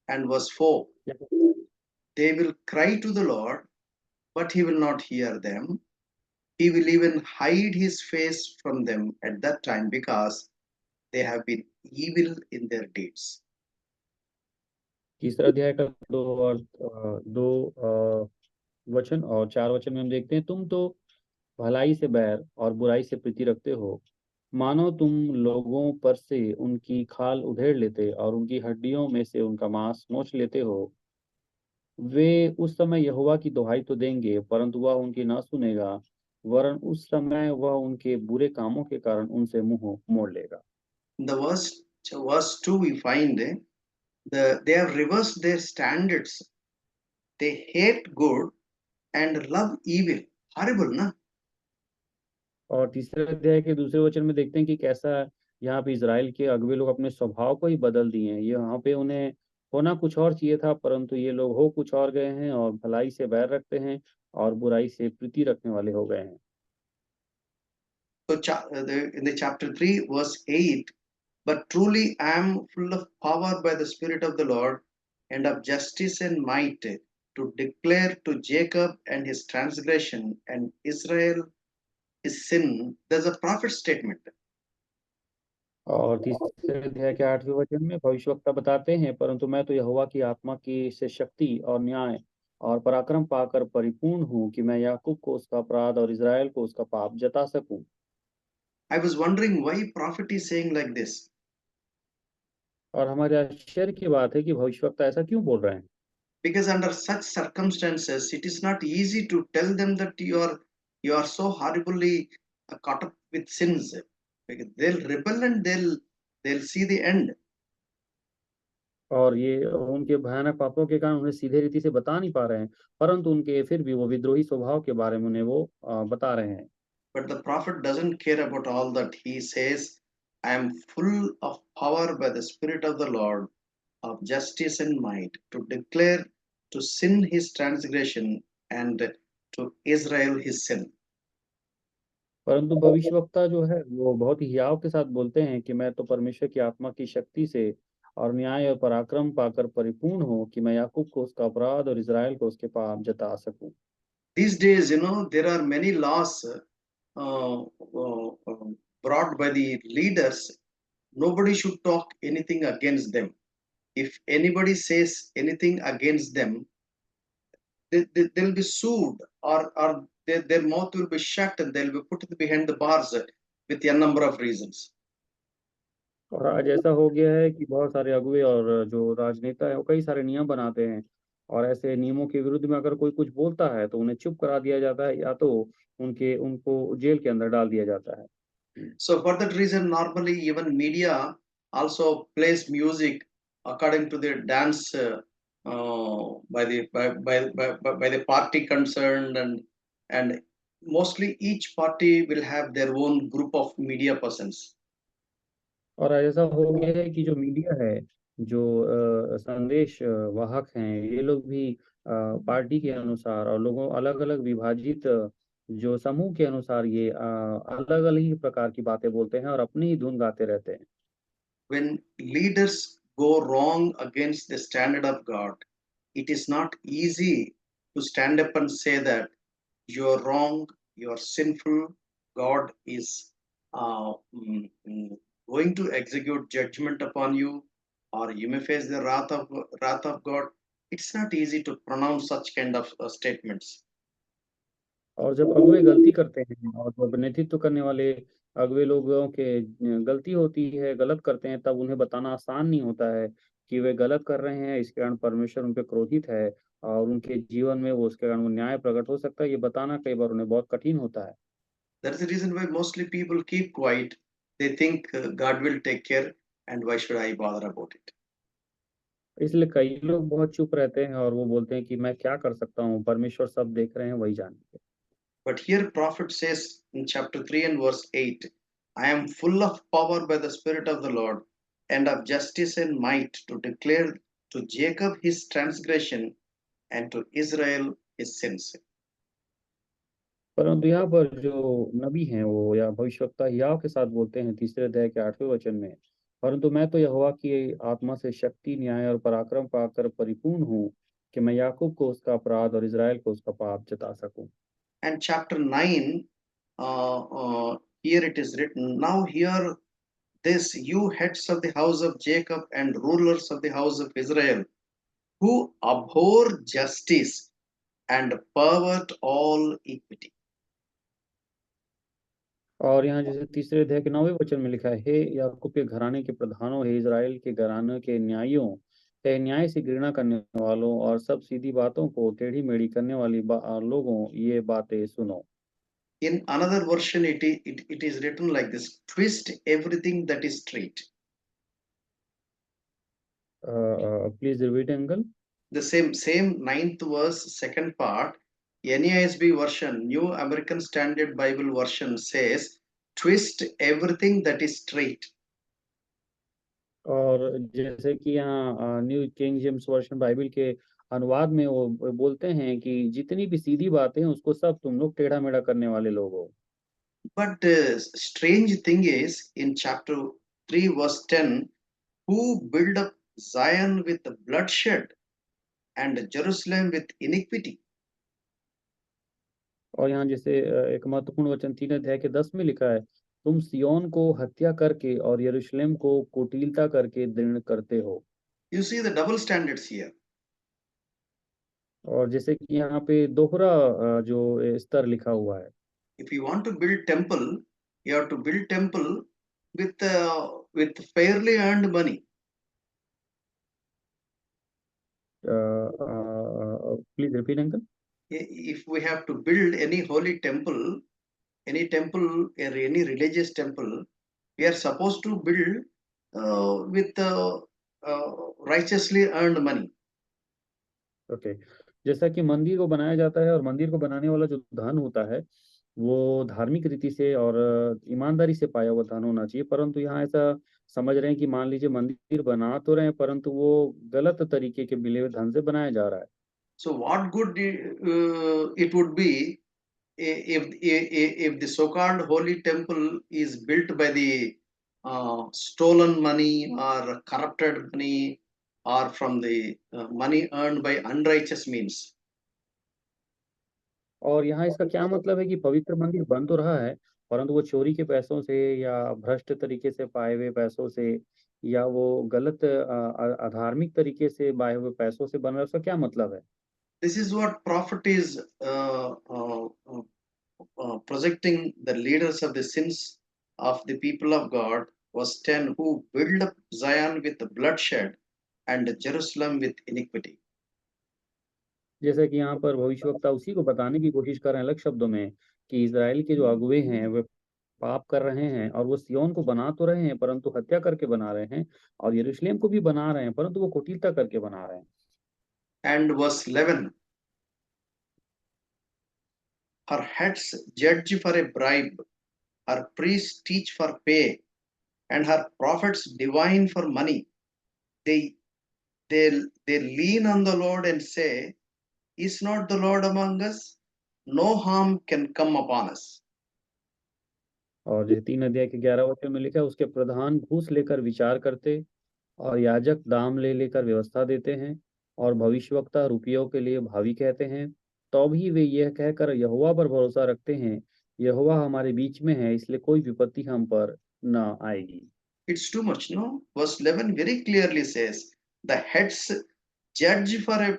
Speaker 1: And verse 4. They will cry to the Lord, but he will not hear them. He will even hide his face from them at that time because they have been evil in their deeds.
Speaker 2: तीसरा अध्याय का दो वचन और 4 वचन में हम देखते हैं, तुम तो भलाई से बैर और बुराई से प्रीति रखते हो, मानो तुम लोगों पर से उनकी खाल उधेड़ लेते और उनकी हड्डियों में से उनका मांस नोच लेते हो। वे उस समय यहोवा की दुहाई तो देंगे, परंतु वह उनकी न सुनेगा, वरन उस समय वह उनके बुरे कामों के कारण उनसे मुंह मोड़ लेगा।
Speaker 1: In the verse 2, we find they have reversed their standards. They hate good and love evil. Horrible, na?
Speaker 2: और तीसरे अध्याय के दूसरे वचन में देखते हैं कि कैसा यहाँ पे इज़राइल के अगुवे लोग अपने स्वभाव को ही बदल दिए हैं। यहाँ पे उन्हें होना कुछ और चाहिए था, परंतु ये लोग हो कुछ और गए हैं और भलाई से बैर रखते हैं और बुराई से प्रीति रखने वाले हो गए हैं।
Speaker 1: So, in the chapter 3, verse 8, but truly I am full of power by the Spirit of the Lord and of justice and might to declare to Jacob and his transgression and Israel his sin. There's a prophet statement.
Speaker 2: और तीसरे अध्याय के 8वें वचन में भविष्यवक्ता बताते हैं, परंतु मैं तो यहोवा की आत्मा की से शक्ति और न्याय और पराक्रम पाकर परिपूर्ण हूँ कि मैं याकूब को उसका अपराध और इज़राइल को उसका पाप जता सकूं।
Speaker 1: I was wondering why prophet is saying like this.
Speaker 2: और हमारे आश्चर्य की बात है कि भविष्यवक्ता ऐसा क्यों बोल रहे हैं?
Speaker 1: Because under such circumstances, it is not easy to tell them that you are so horribly caught up with sins. Because they'll rebel and they'll see the end.
Speaker 2: और ये उनके भयानक पापों के कारण उन्हें सीधे रीति से बता नहीं पा रहे हैं, परंतु उनके फिर भी वो विद्रोही स्वभाव के बारे में उन्हें वो बता रहे हैं।
Speaker 1: But the prophet doesn't care about all that. He says, I am full of power by the Spirit of the Lord, of justice and might, to declare to sin his transgression and to Israel his sin.
Speaker 2: परंतु भविष्यवक्ता जो है वो बहुत ही हियाव के साथ बोलते हैं कि मैं तो परमेश्वर की आत्मा की शक्ति से और न्याय और पराक्रम पाकर परिपूर्ण हूँ कि मैं याकूब को उसका अपराध और इज़राइल को उसके पाप जता सकूं।
Speaker 1: These days, there are many laws brought by the leaders. Nobody should talk anything against them. If anybody says anything against them, they'll be sued, or their mouth will be shut and they'll be put behind the bars with a number of reasons.
Speaker 2: और आज ऐसा हो गया है कि बहुत सारे अगुवे और जो राजनेता है वो कई सारे नियम बनाते हैं और ऐसे नियमों के विरुद्ध में अगर कोई कुछ बोलता है तो उन्हें चुप करा दिया जाता है या तो उनको जेल के अंदर डाल दिया जाता है।
Speaker 1: So for that reason, normally even media also plays music according to the dance by the party concerned, and mostly each party will have their own group of media persons.
Speaker 2: और ऐसा हो गया है कि जो मीडिया है, जो संदेश वाहक हैं, ये लोग भी पार्टी के अनुसार और लोगों अलग-अलग विभाजित जो समूह के अनुसार ये अलग-अलग ही प्रकार की बातें बोलते हैं और अपनी ही धुन गाते रहते हैं।
Speaker 1: When leaders go wrong against the standard of God, it is not easy to stand up and say that you're wrong, you're sinful, God is uh, mm, mm, going to execute judgment upon you, or you may face the wrath of God. It's not easy to pronounce such kind of statements.
Speaker 2: और जब अगुवे गलती करते हैं और जब नेतृत्व करने वाले अगुवे लोगों के गलती होती है, गलत करते हैं, तब उन्हें बताना आसान नहीं होता है कि वे गलत कर रहे हैं, इस कारण परमेश्वर उन पे क्रोधित है और उनके जीवन में वो उसके कारण वो न्याय प्रकट हो सकता है, ये बताना कई बार उन्हें बहुत कठिन होता है।
Speaker 1: That's the reason why mostly people keep quiet. They think God will take care, and why should I bother about it?
Speaker 2: इसलिए कई लोग बहुत चुप रहते हैं और वो बोलते हैं कि मैं क्या कर सकता हूँ, परमेश्वर सब देख रहे हैं, वही जानेंगे।
Speaker 1: But here prophet says in chapter 3 and verse 8, I am full of power by the Spirit of the Lord, and of justice and might to declare to Jacob his transgression and to Israel his sins.
Speaker 2: परंतु यहाँ पर जो नबी हैं वो या भविष्यवक्ता हियाव के साथ बोलते हैं तीसरे अध्याय के 8वें वचन में, परंतु मैं तो यहोवा की आत्मा से शक्ति, न्याय और पराक्रम पाकर परिपूर्ण हूँ कि मैं याकूब को उसका अपराध और इज़राइल को उसका पाप जता सकूँ।
Speaker 1: And chapter 9, here it is written, Now hear this, you heads of the house of Jacob and rulers of the house of Israel, who abhor justice and pervert all equity.
Speaker 2: और यहाँ जैसे तीसरे अध्याय के 9वें वचन में लिखा है, हे याकूब के घराने के प्रधानों, हे इज़राइल के घराने के न्यायियों, हे न्याय से घृणा करने वालों और सब सीधी बातों को टेढ़ी-मेढ़ी करने वाली लोगों, ये बातें सुनो।
Speaker 1: In another version, it is written like this, twist everything that is straight.
Speaker 2: Please repeat uncle.
Speaker 1: The same ninth verse, second part, NASB version, New American Standard Bible version says, twist everything that is straight.
Speaker 2: और जैसे कि यहाँ new king James version Bible के अनुवाद में वो बोलते हैं कि जितनी भी सीधी बातें हैं उसको सब तुम लोग टेढ़ा-मेढ़ा करने वाले लोग हो।
Speaker 1: But strange thing is, in chapter 3, verse 10, who build up Zion with bloodshed and Jerusalem with iniquity.
Speaker 2: और यहाँ जैसे एक महत्वपूर्ण वचन 3 अध्याय के 10 में लिखा है, तुम सिय्योन को हत्या करके और यरूशलेम को कुटिलता करके दृढ़ करते हो।
Speaker 1: You see the double standards here.
Speaker 2: और जैसे कि यहाँ पे दोहरा जो स्तर लिखा हुआ है।
Speaker 1: If you want to build temple, you have to build temple with fairly earned money.
Speaker 2: Please repeat uncle.
Speaker 1: If we have to build any holy temple, any temple or any religious temple, we are supposed to build with righteously earned money.
Speaker 2: Okay, जैसा कि मंदिर को बनाया जाता है और मंदिर को बनाने वाला जो धन होता है, वो धार्मिक रीति से और ईमानदारी से पाया हुआ धन होना चाहिए। परंतु यहाँ ऐसा समझ रहे हैं कि मान लीजिए मंदिर बना तो रहे हैं, परंतु वो गलत तरीके के मिले हुए धन से बनाया जा रहा है।
Speaker 1: So what good it would be if the so-called holy temple is built by the stolen money or corrupted money or from the money earned by unrighteous means.
Speaker 2: और यहाँ इसका क्या मतलब है कि पवित्र मंदिर बन तो रहा है, परंतु वो चोरी के पैसों से या भ्रष्ट तरीके से पाए हुए पैसों से या वो गलत अधार्मिक तरीके से पाए हुए पैसों से बन रहा है, उसका क्या मतलब है?
Speaker 1: This is what prophet is projecting the leaders of the sins of the people of God. Verse 10, who build up Zion with bloodshed and Jerusalem with iniquity.
Speaker 2: जैसा कि यहाँ पर भविष्यवक्ता उसी को बताने की कोशिश कर रहे हैं अलग शब्दों में कि इज़राइल के जो अगुवे हैं, वे पाप कर रहे हैं और वो सिय्योन को बना तो रहे हैं, परंतु हत्या करके बना रहे हैं और यरूशलेम को भी बना रहे हैं, परंतु वो कुटिलता करके बना रहे हैं।
Speaker 1: And verse 11, her heads judge for a bribe, her priests teach for pay, and her prophets divine for money. They, they lean on the Lord and say, is not the Lord among us? No harm can come upon us.
Speaker 2: और जो 3 अध्याय के 11 वचन में लिखा है, उसके प्रधान घूस लेकर विचार करते और याजक दाम ले लेकर व्यवस्था देते हैं और भविष्यवक्ता रुपयों के लिए भावी कहते हैं, तो भी वे यह कहकर यहोवा पर भरोसा रखते हैं, यहोवा हमारे बीच में है, इसलिए कोई विपत्ति हम पर न आएगी।
Speaker 1: It's too much, no? Verse 11 very clearly says, the heads judge for a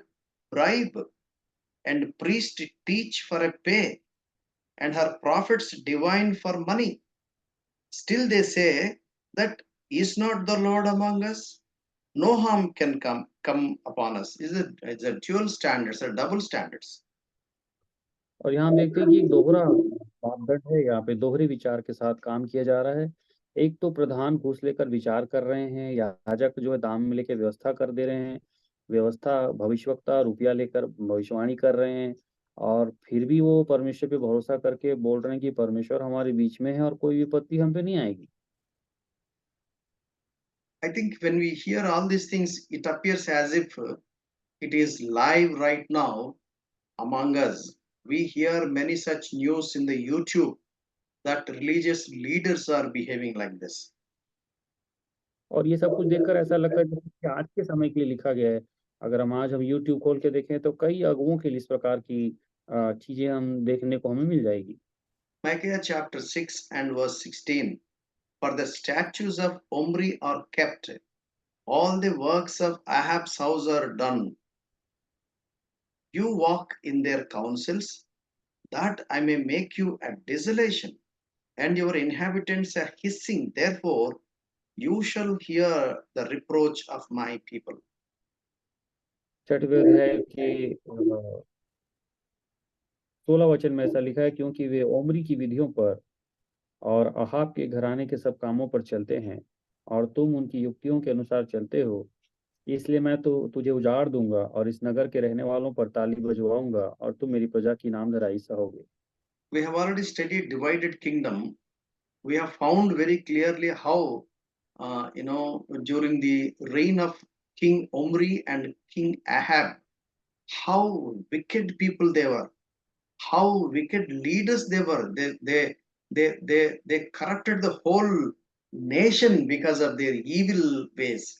Speaker 1: bribe, and priests teach for a pay, and her prophets divine for money. Still they say that is not the Lord among us? no harm can come upon us. It's a dual standards, a double standards.
Speaker 2: और यहाँ हम देखते हैं कि एक दोहरा मापदंड है, यहाँ पे दोहरे विचार के साथ काम किया जा रहा है। एक तो प्रधान घूस लेकर विचार कर रहे हैं, याजक जो है दाम में लेके व्यवस्था कर दे रहे हैं, व्यवस्था भविष्यवक्ता रुपया लेकर भविष्यवाणी कर रहे हैं, और फिर भी वो परमेश्वर पे भरोसा करके बोल रहे हैं कि परमेश्वर हमारे बीच में है और कोई विपत्ति हम पे नहीं आएगी।
Speaker 1: I think when we hear all these things, it appears as if it is live right now among us. We hear many such news in the YouTube that religious leaders are behaving like this.
Speaker 2: और ये सब कुछ देखकर ऐसा लगता है जैसे कि आज के समय के लिए लिखा गया है। अगर हम यूट्यूब खोल के देखें तो कई अगुओं के लिए इस प्रकार की चीजें हम देखने को हमें मिल जाएगी।
Speaker 1: Micah chapter 6 and verse 16. For the statues of Omri are kept, all the works of Ahab's house are done. You walk in their counsels, that I may make you a desolation, and your inhabitants a hissing. Therefore, you shall hear the reproach of my people.
Speaker 2: छठवें अध्याय के 16 वचन में ऐसा लिखा है, क्योंकि वे ओमरी की विधियों पर और अहाब के घराने के सब कामों पर चलते हैं, और तुम उनकी युक्तियों के अनुसार चलते हो, इसलिए मैं तो तुझे उजाड़ दूंगा और इस नगर के रहने वालों पर ताली बजवाऊंगा, और तुम मेरी प्रजा की नामधराई सहोगे।
Speaker 1: We have already studied divided kingdom. We have found very clearly how, during the reign of King Omri and King Ahab, how wicked people they were, how wicked leaders they were. They corrupted the whole nation because of their evil ways.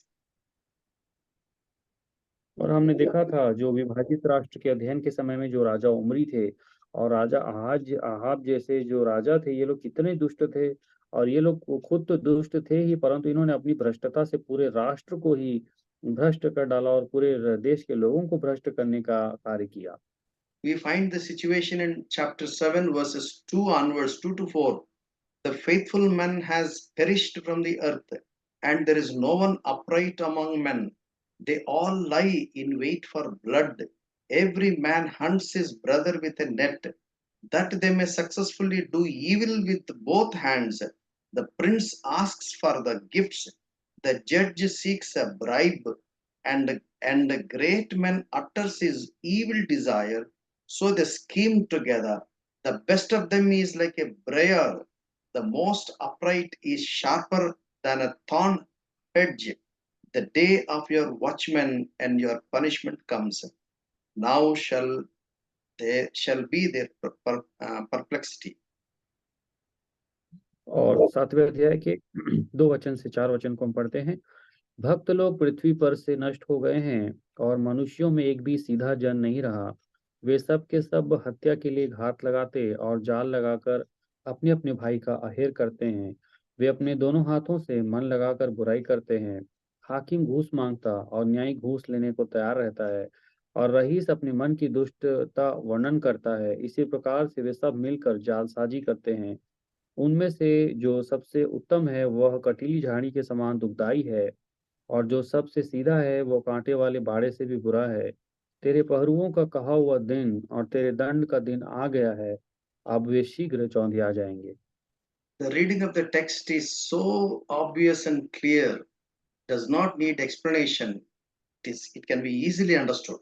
Speaker 2: और हमने देखा था जो विभाजित राष्ट्र के अध्ययन के समय में जो राजा उमरी थे और राजा आहाब जैसे जो राजा थे, ये लोग कितने दुष्ट थे। और ये लोग खुद तो दुष्ट थे ही, परंतु इन्होंने अपनी भ्रष्टता से पूरे राष्ट्र को ही भ्रष्ट कर डाला और पूरे देश के लोगों को भ्रष्ट करने का कार्य किया।
Speaker 1: We find the situation in chapter 7, verses 2 onwards, 2 to 4. The faithful man has perished from the earth, and there is no one upright among men. They all lie in wait for blood. Every man hunts his brother with a net, that they may successfully do evil with both hands. The prince asks for the gifts, the judge seeks a bribe, and the great man utters his evil desire. So they scheme together. The best of them is like a briar, the most upright is sharper than a thorn hedge. The day of your watchman and your punishment comes. Now shall be their perplexity.
Speaker 2: और 7वें अध्याय के 2 वचन से 4 वचन को हम पढ़ते हैं। भक्त लोग पृथ्वी पर से नष्ट हो गए हैं, और मनुष्यों में एक भी सीधा जन नहीं रहा। वे सब के सब हत्या के लिए घात लगाते और जाल लगाकर अपने अपने भाई का अहेर करते हैं। वे अपने दोनों हाथों से मन लगाकर बुराई करते हैं। हाकिम घूस मांगता और न्यायी घूस लेने को तैयार रहता है, और रईस अपने मन की दुष्टता वर्णन करता है। इसी प्रकार से वे सब मिलकर जालसाजी करते हैं। उनमें से जो सबसे उत्तम है वह कटीली झाड़ी के समान दुखदाई है, और जो सबसे सीधा है वो कांटे वाले बाड़े से भी बुरा है। तेरे पहरुओं का कहा हुआ दिन और तेरे दंड का दिन आ गया है, अब वे शीघ्र चौंधिया जाएंगे।
Speaker 1: The reading of the text is so obvious and clear, does not need explanation. It can be easily understood.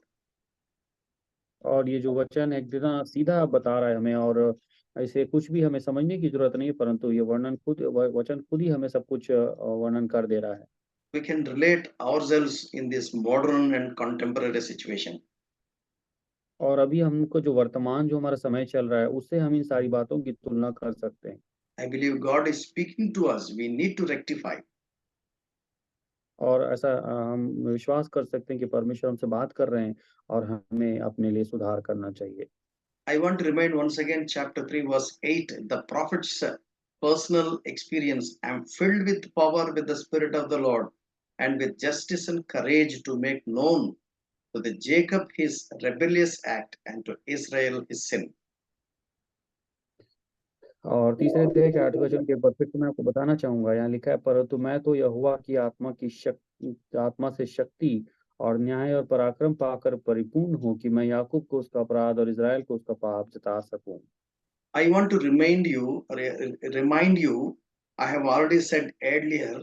Speaker 2: और ये जो वचन है इतना सीधा बता रहा है हमें, और ऐसे कुछ भी हमें समझने की जरूरत नहीं है, परंतु ये वचन खुद ही हमें सब कुछ वर्णन कर दे रहा है।
Speaker 1: We can relate ourselves in this modern and contemporary situation.
Speaker 2: और अभी हमको जो वर्तमान जो हमारा समय चल रहा है उससे हम इन सारी बातों की तुलना कर सकते हैं।
Speaker 1: I believe God is speaking to us. We need to rectify.
Speaker 2: और ऐसा हम विश्वास कर सकते हैं कि परमेश्वर हमसे बात कर रहे हैं और हमें अपने लिए सुधार करना चाहिए।
Speaker 1: I want to remind once again, chapter 3, verse 8, the prophet's personal experience. I am filled with power with the Spirit of the Lord and with justice and courage to make known to the Jacob his rebellious act and to Israel his sin.
Speaker 2: और तीसरे अध्याय के 8वें वचन के परफेक्ट मैं आपको बताना चाहूंगा, यहाँ लिखा है, परंतु मैं तो यहोवा की आत्मा की आत्मा से शक्ति और न्याय और पराक्रम पाकर परिपूर्ण हूँ कि मैं याकूब को उसका अपराध और इज़राइल को उसका पाप जता सकूँ।
Speaker 1: I want to remind you, I have already said earlier,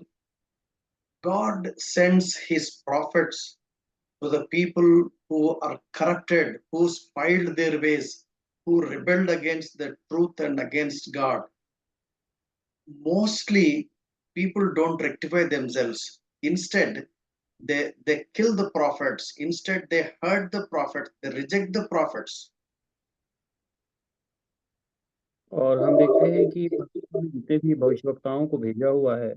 Speaker 1: God sends his prophets to the people who are corrupted, who spoiled their ways, who rebelled against the truth and against God. Mostly, people don't rectify themselves. Instead, they kill the prophets. Instead, they hurt the prophets. They reject the prophets.
Speaker 2: और हम देखते हैं कि परमेश्वर ने जितने भी भविष्यवक्ताओं को भेजा हुआ है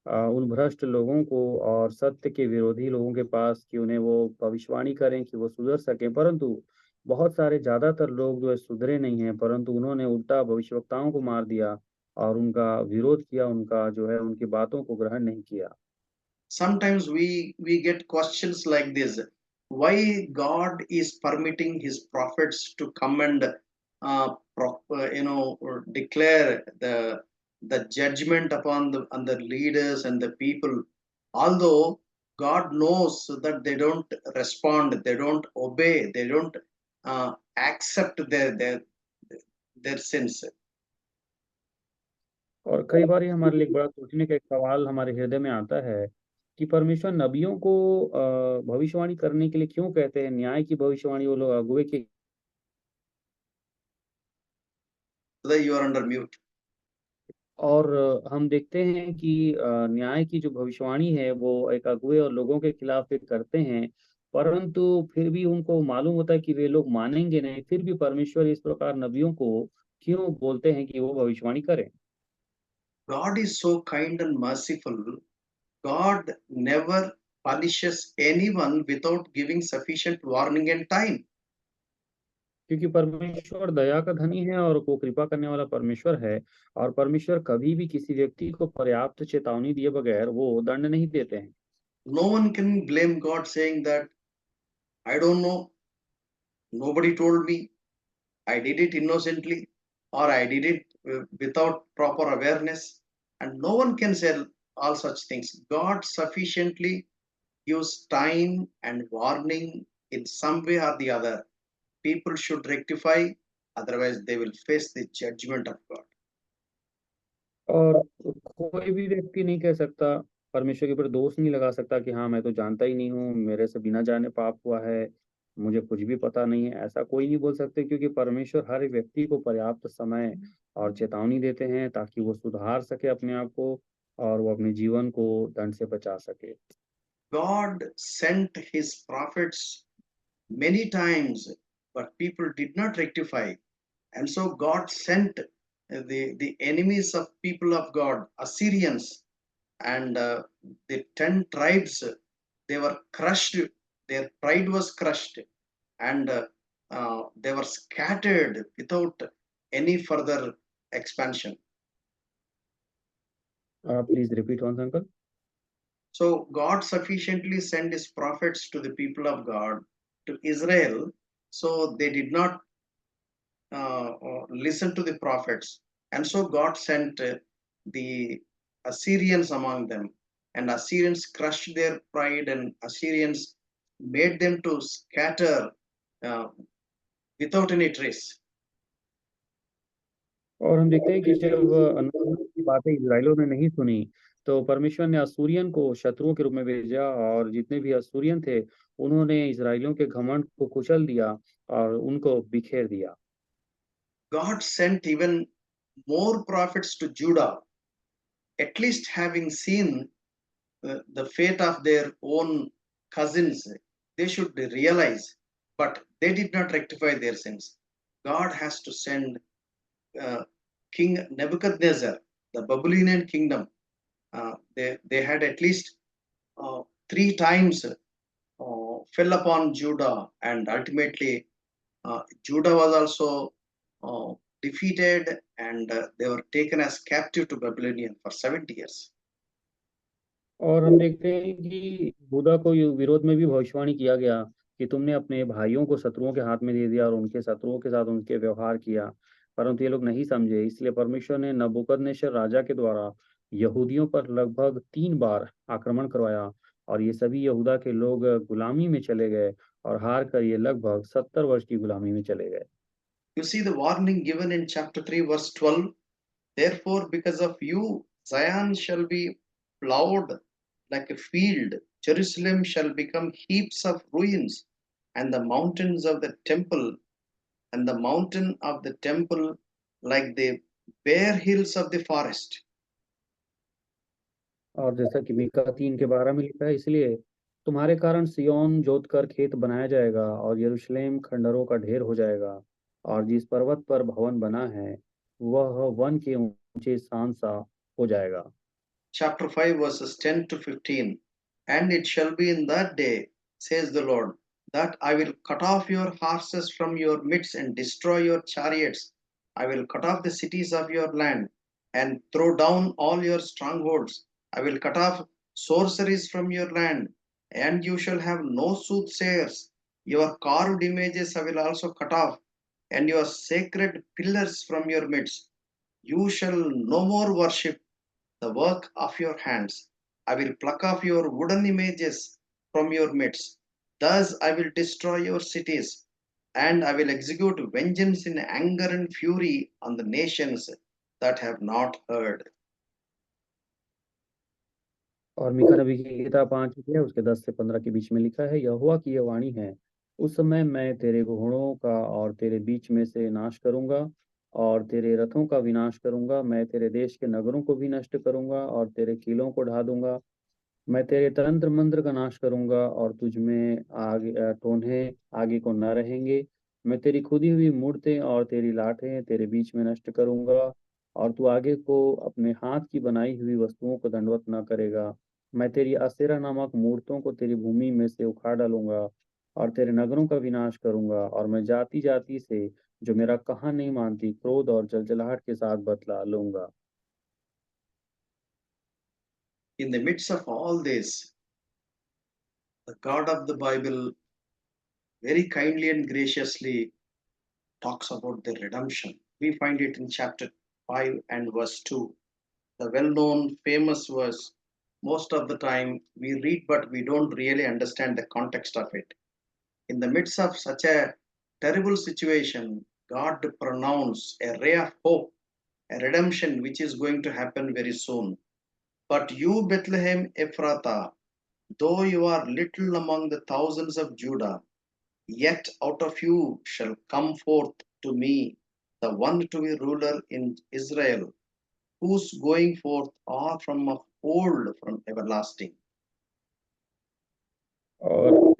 Speaker 2: उन भ्रष्ट लोगों को और सत्य के विरोधी लोगों के पास कि उन्हें वो भविष्यवाणी करें कि वो सुधर सकें, परंतु बहुत सारे ज़्यादातर लोग जो है सुधरे नहीं हैं, परंतु उन्होंने उल्टा भविष्यवक्ताओं को मार दिया और उनका विरोध किया, उनका जो है उनकी बातों को ग्रहण नहीं किया।
Speaker 1: Sometimes we get questions like this: why God is permitting his prophets to come and declare the judgment upon the leaders and the people, although God knows that they don't respond, they don't obey, they don't accept their sins.
Speaker 2: और कई बार ये हमारे लिए एक बड़ा सोचने का एक सवाल हमारे हृदय में आता है कि परमेश्वर नबियों को भविष्यवाणी करने के लिए क्यों कहते हैं? न्याय की भविष्यवाणी वो लोग अगुवे की।
Speaker 1: Whether you are under mute.
Speaker 2: और हम देखते हैं कि न्याय की जो भविष्यवाणी है वो एक अगुवे और लोगों के खिलाफ ये करते हैं, परंतु फिर भी उनको मालूम होता है कि वे लोग मानेंगे नहीं, फिर भी परमेश्वर इस प्रकार नबियों को क्यों बोलते हैं कि वो भविष्यवाणी करें?
Speaker 1: God is so kind and merciful. God never punishes anyone without giving sufficient warning and time.
Speaker 2: क्योंकि परमेश्वर दया का धनी है और वो कृपा करने वाला परमेश्वर है और परमेश्वर कभी भी किसी व्यक्ति को पर्याप्त चेतावनी दिए बगैर वो दंड नहीं देते हैं।
Speaker 1: No one can blame God saying that, I don't know, nobody told me, I did it innocently, or I did it without proper awareness. And no one can say all such things. God sufficiently gives time and warning in some way or the other. People should rectify, otherwise, they will face the judgment of God.
Speaker 2: और कोई भी व्यक्ति नहीं कह सकता, परमेश्वर के ऊपर दोष नहीं लगा सकता कि हाँ, मैं तो जानता ही नहीं हूँ, मेरे से बिना जाने पाप हुआ है, मुझे कुछ भी पता नहीं है, ऐसा कोई नहीं बोल सकते क्योंकि परमेश्वर हर एक व्यक्ति को पर्याप्त समय और चेतावनी देते हैं ताकि वो सुधार सके अपने आप को और वो अपने जीवन को दंड से बचा सके।
Speaker 1: God sent his prophets many times, but people did not rectify. And so God sent the enemies of people of God, Assyrians, and the 10 tribes, they were crushed, their pride was crushed, and they were scattered without any further expansion.
Speaker 2: Please repeat once uncle.
Speaker 1: So God sufficiently sent his prophets to the people of God, to Israel, so they did not listen to the prophets. And so God sent the Assyrians among them, and Assyrians crushed their pride, and Assyrians made them to scatter uh, without any trace.
Speaker 2: और हम देखते हैं कि जब अनबन की बातें इज़राइलियों ने नहीं सुनी, तो परमेश्वर ने अश्शूरियन को शत्रुओं के रूप में भेजा और जितने भी अश्शूरियन थे, उन्होंने इज़राइलियों के घमंड को कुचल दिया और उनको बिखेर दिया।
Speaker 1: God sent even more prophets to Judah, at least having seen the fate of their own cousins, they should realize, but they did not rectify their sins. God has to send King Nebuchadnezzar, the Babylonian kingdom. They had at least 3 times fell upon Judah, and ultimately Judah was also defeated, and they were taken as captive to Babylonian for 70 years.
Speaker 2: और हम देखते हैं कि यहूदा को यु विरोध में भी भविष्यवाणी किया गया कि तुमने अपने भाइयों को शत्रुओं के हाथ में दे दिया और उनके शत्रुओं के साथ उनके व्यवहार किया, परंतु ये लोग नहीं समझे। इसलिए परमेश्वर ने नबूकदनेस्सर राजा के द्वारा यहूदियों पर लगभग 3 बार आक्रमण करवाया और ये सभी यहूदा के लोग गुलामी में चले गए और हार कर ये लगभग 70 वर्ष की गुलामी में चले गए।
Speaker 1: You see the warning given in chapter 3, verse 12. Therefore, because of you, Zion shall be plowed like a field, Jerusalem shall become heaps of ruins, and the mountains of the temple, and the mountain of the temple like the bare hills of the forest.
Speaker 2: और जैसा कि मीका 3 के 12 में लिखा है, इसलिए तुम्हारे कारण सिय्योन जोतकर खेत बनाया जाएगा और यरूशलेम खंडहरों का ढेर हो जाएगा, और जिस पर्वत पर भवन बना है वह वन के ऊंचे स्थान सा हो जाएगा।
Speaker 1: Chapter 5, verses 10 to 15. And it shall be in that day, says the Lord, that I will cut off your horses from your midst and destroy your chariots. I will cut off the cities of your land and throw down all your strongholds. I will cut off sorceries from your land, and you shall have no soothsayers. Your carved images I will also cut off, and your sacred pillars from your midst. You shall no more worship the work of your hands. I will pluck off your wooden images from your midst. Thus I will destroy your cities, and I will execute vengeance in anger and fury on the nations that have not heard.
Speaker 2: और मीका नबी की किताब 5 है, उसके 10 से 15 के बीच में लिखा है, यहोवा की यह वाणी है, उस समय मैं तेरे घोड़ों का और तेरे बीच में से नाश करूंगा और तेरे रथों का विनाश करूंगा। मैं तेरे देश के नगरों को भी नष्ट करूंगा और तेरे किलों को ढा दूंगा। मैं तेरे तंत्र मंत्र का नाश करूंगा और तुझ में आगे टोन्हे आगे को न रहेंगे। मैं तेरी खुदी हुई मूरतें और तेरी लाठें तेरे बीच में नष्ट करूंगा और तू आगे को अपने हाथ की बनाई हुई वस्तुओं को दंडवत न करेगा। मैं तेरी असेरा नामक मूर्तों को तेरी भूमि में से उखाड़ डालूंगा और तेरे नगरों का विनाश करूंगा, और मैं जाति जाति से जो मेरा कहा नहीं मानती क्रोध और जलजलाहट के साथ बदला लूंगा।
Speaker 1: In the midst of all this, the God of the Bible very kindly and graciously talks about the redemption. We find it in chapter 5 and verse 2. The well known, famous verse. Most of the time we read, but we don't really understand the context of it. In the midst of such a terrible situation, God pronounced a ray of hope, a redemption which is going to happen very soon. But you, Bethlehem Ephrathah, though you are little among the thousands of Judah, yet out of you shall come forth to me the one to be ruler in Israel, whose going forth are from of old, from everlasting.
Speaker 2: और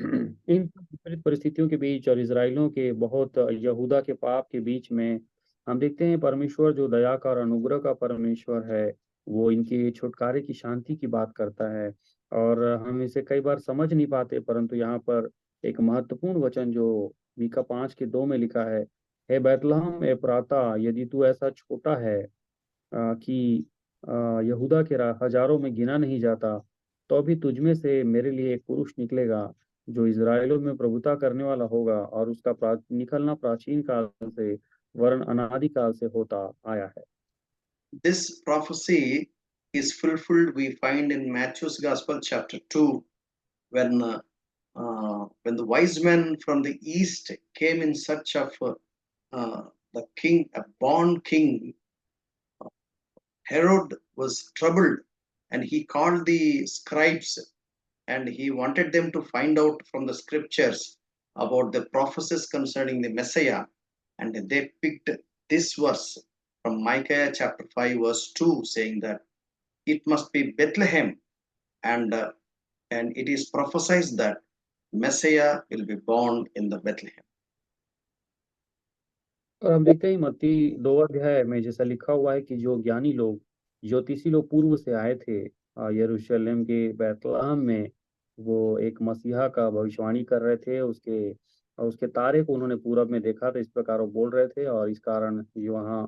Speaker 2: इन विपरीत परिस्थितियों के बीच और इज़राइलियों के बहुत यहूदा के पाप के बीच में हम देखते हैं परमेश्वर जो दया का और अनुग्रह का परमेश्वर है, वो इनके छुटकारे की शांति की बात करता है। और हम इसे कई बार समझ नहीं पाते, परंतु यहाँ पर एक महत्वपूर्ण वचन जो मीका 5 के 2 में लिखा है, हे बैतलहम एप्राता, यदि तू ऐसा छोटा है कि यहूदा के हजारों में गिना नहीं जाता, तो भी तुझ में से मेरे लिए एक पुरुष निकलेगा जो इज़राइलों में प्रभुता करने वाला होगा, और उसका निकलना प्राचीन काल से वरन अनादि काल से होता आया है।
Speaker 1: This prophecy is fulfilled, we find in Matthew's Gospel, chapter 2, when the wise men from the east came in search of the king, a born king. Herod was troubled, and he called the scribes, and he wanted them to find out from the scriptures about the prophecies concerning the Messiah. And they picked this verse from Micah chapter 5, verse 2, saying that it must be Bethlehem, and and it is prophesied that Messiah will be born in the Bethlehem.
Speaker 2: और हम देखते हैं मत्ती 2 अध्याय में जैसा लिखा हुआ है कि जो ज्ञानी लोग, ज्योतिषी लोग पूर्व से आए थे यरूशलेम के बैतलहम में, वो एक मसीहा का भविष्यवाणी कर रहे थे। उसके तारे को उन्होंने पूरब में देखा, तो इस प्रकार वो बोल रहे थे, और इस कारण वहाँ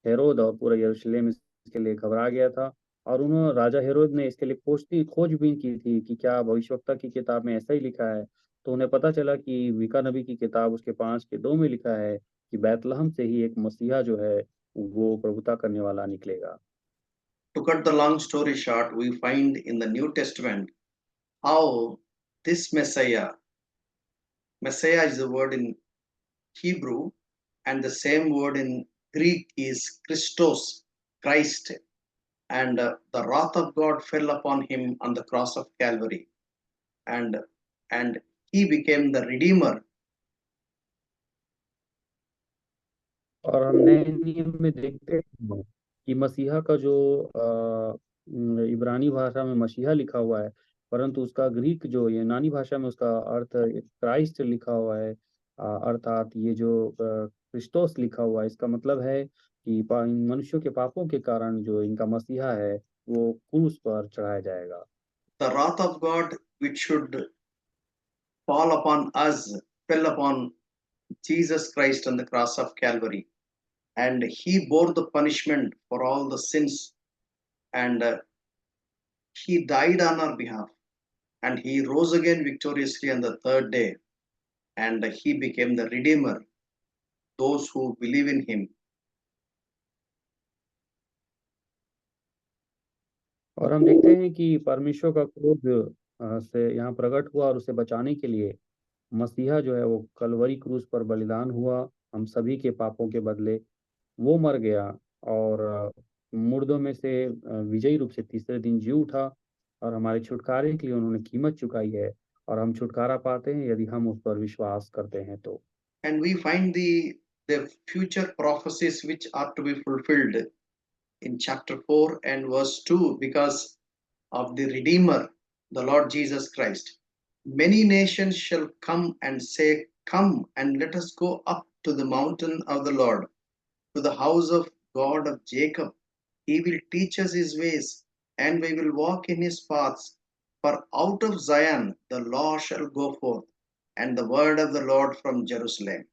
Speaker 2: हेरोद और पूरा यरूशलेम इसके लिए घबरा गया था। और उन्होंने राजा हेरोद ने इसके लिए खोजबीन की थी कि क्या भविष्यवक्ता की किताब में ऐसा ही लिखा है। तो उन्हें पता चला कि मीका नबी की किताब उसके 5 के 2 में लिखा है कि बैतलहम से ही एक मसीहा जो है वो प्रभुता करने वाला निकलेगा।
Speaker 1: To cut the long story short, we find in the New Testament how this Messiah is the word in Hebrew, and the same word in Greek is Christos, Christ, and the wrath of God fell upon him on the cross of Calvary, and and he became the redeemer.
Speaker 2: और हम नए नियम में देखते हैं कि मसीहा का जो इब्रानी भाषा में मसीहा लिखा हुआ है, परंतु उसका ग्रीक जो यूनानी भाषा में उसका अर्थ क्राइस्ट लिखा हुआ है। अर्थात ये जो क्रिस्टोस लिखा हुआ है, इसका मतलब है कि इन मनुष्यों के पापों के कारण जो इनका मसीहा है वो क्रूस पर चढ़ाया जाएगा।
Speaker 1: The wrath of God, which should fall upon us, fell upon Jesus Christ on the cross of Calvary, and he bore the punishment for all the sins, and he died on our behalf, and he rose again victoriously on the third day, and he became the redeemer, those who believe in him.
Speaker 2: और हम देखते हैं कि परमेश्वर का क्रोध से यहाँ प्रकट हुआ और उसे बचाने के लिए मसीहा जो है वो कलवरी क्रूस पर बलिदान हुआ। हम सभी के पापों के बदले वो मर गया और मुर्दों में से विजयी रूप से तीसरे दिन जी उठा और हमारे छुटकारे के लिए उन्होंने कीमत चुकाई है और हम छुटकारा पाते हैं यदि हम उस पर विश्वास करते हैं तो।
Speaker 1: And we find the future prophecies which are to be fulfilled in chapter 4 and verse 2 because of the Redeemer, the Lord Jesus Christ. Many nations shall come and say, come and let us go up to the mountain of the Lord, to the house of God of Jacob. He will teach us his ways, and we will walk in his paths. For out of Zion the law shall go forth, and the word of the Lord from Jerusalem.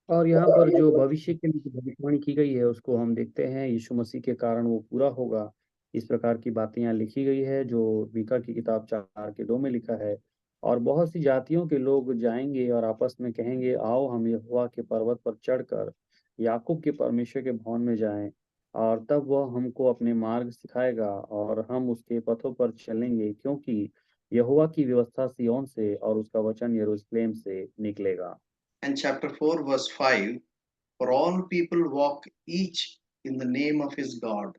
Speaker 2: और यहाँ पर जो भविष्य के लिए जो भविष्यवाणी की गई है उसको हम देखते हैं यीशु मसीह के कारण वो पूरा होगा। इस प्रकार की बातें यहाँ लिखी गई है जो मीका की किताब 4:2 में लिखा है। और बहुत सी जातियों के लोग जाएंगे और आपस में कहेंगे, आओ हम यहोवा के पर्वत पर चढ़कर याकूब के परमेश्वर के भवन में जाएं, और तब वह हमको अपने मार्ग सिखाएगा और हम उसके पथों पर चलेंगे, क्योंकि यहोवा की व्यवस्था सिय्योन से और उसका वचन यरूशलेम से निकलेगा।
Speaker 1: And chapter 4, verse 5, for all people walk each in the name of his God,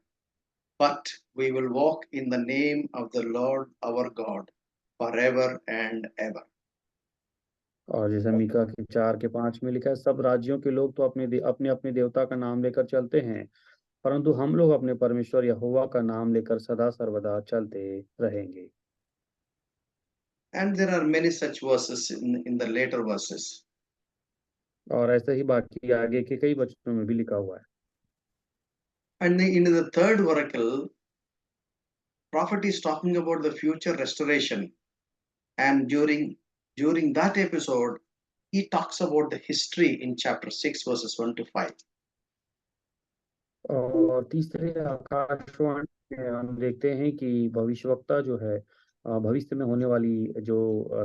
Speaker 1: but we will walk in the name of the Lord our God forever and ever.
Speaker 2: और जैसे मीका के 4:5 में लिखा है, सब राज्यों के लोग तो अपने अपने देवता का नाम लेकर चलते हैं, परंतु हम लोग अपने परमेश्वर यहोवा का नाम लेकर सदा सर्वदा चलते रहेंगे।
Speaker 1: And there are many such verses in the later verses.
Speaker 2: और ऐसे ही बाकी आगे के कई वचनों में भी लिखा हुआ है।
Speaker 1: And in the third oracle, prophet is talking about the future restoration. And during that episode, he talks about the history in chapter 6, verses 1 to 5.
Speaker 2: और तीसरे आकाशवाणी में हम देखते हैं कि भविष्यवक्ता जो है भविष्य में होने वाली जो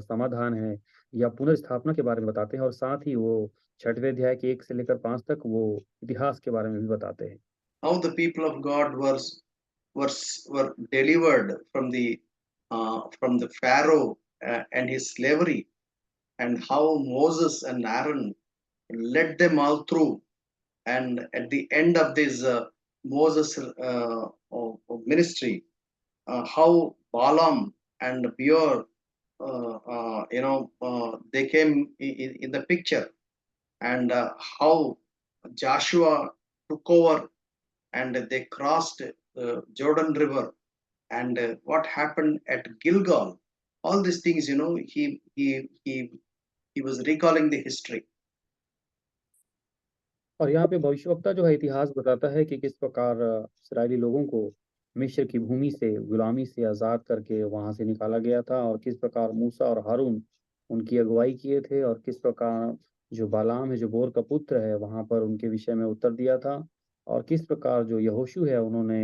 Speaker 2: समाधान है या पुनर्स्थापना के बारे में बताते हैं, और साथ ही वो 6वें अध्याय के 1 से लेकर 5 तक वो इतिहास के बारे में भी बताते हैं।
Speaker 1: How the people of God were, were delivered from the Pharaoh and his slavery, and how Moses and Aaron led them all through. And at the end of this Moses ministry, how Balaam and Beor, they came in the picture, and how Joshua took over and they crossed Jordan River, and what happened at Gilgal. All these things, he was recalling the history.
Speaker 2: और यहाँ पे भविष्यवक्ता जो है इतिहास बताता है कि किस प्रकार इस्राएली लोगों को मिस्र की भूमि से गुलामी से आज़ाद करके वहां से निकाला गया था, और किस प्रकार मूसा और हारून उनकी अगुवाई किए थे, और किस प्रकार जो बालाम है जो बोर का पुत्र है वहां पर उनके विषय में उत्तर दिया था, और किस प्रकार जो यहोशू है उन्होंने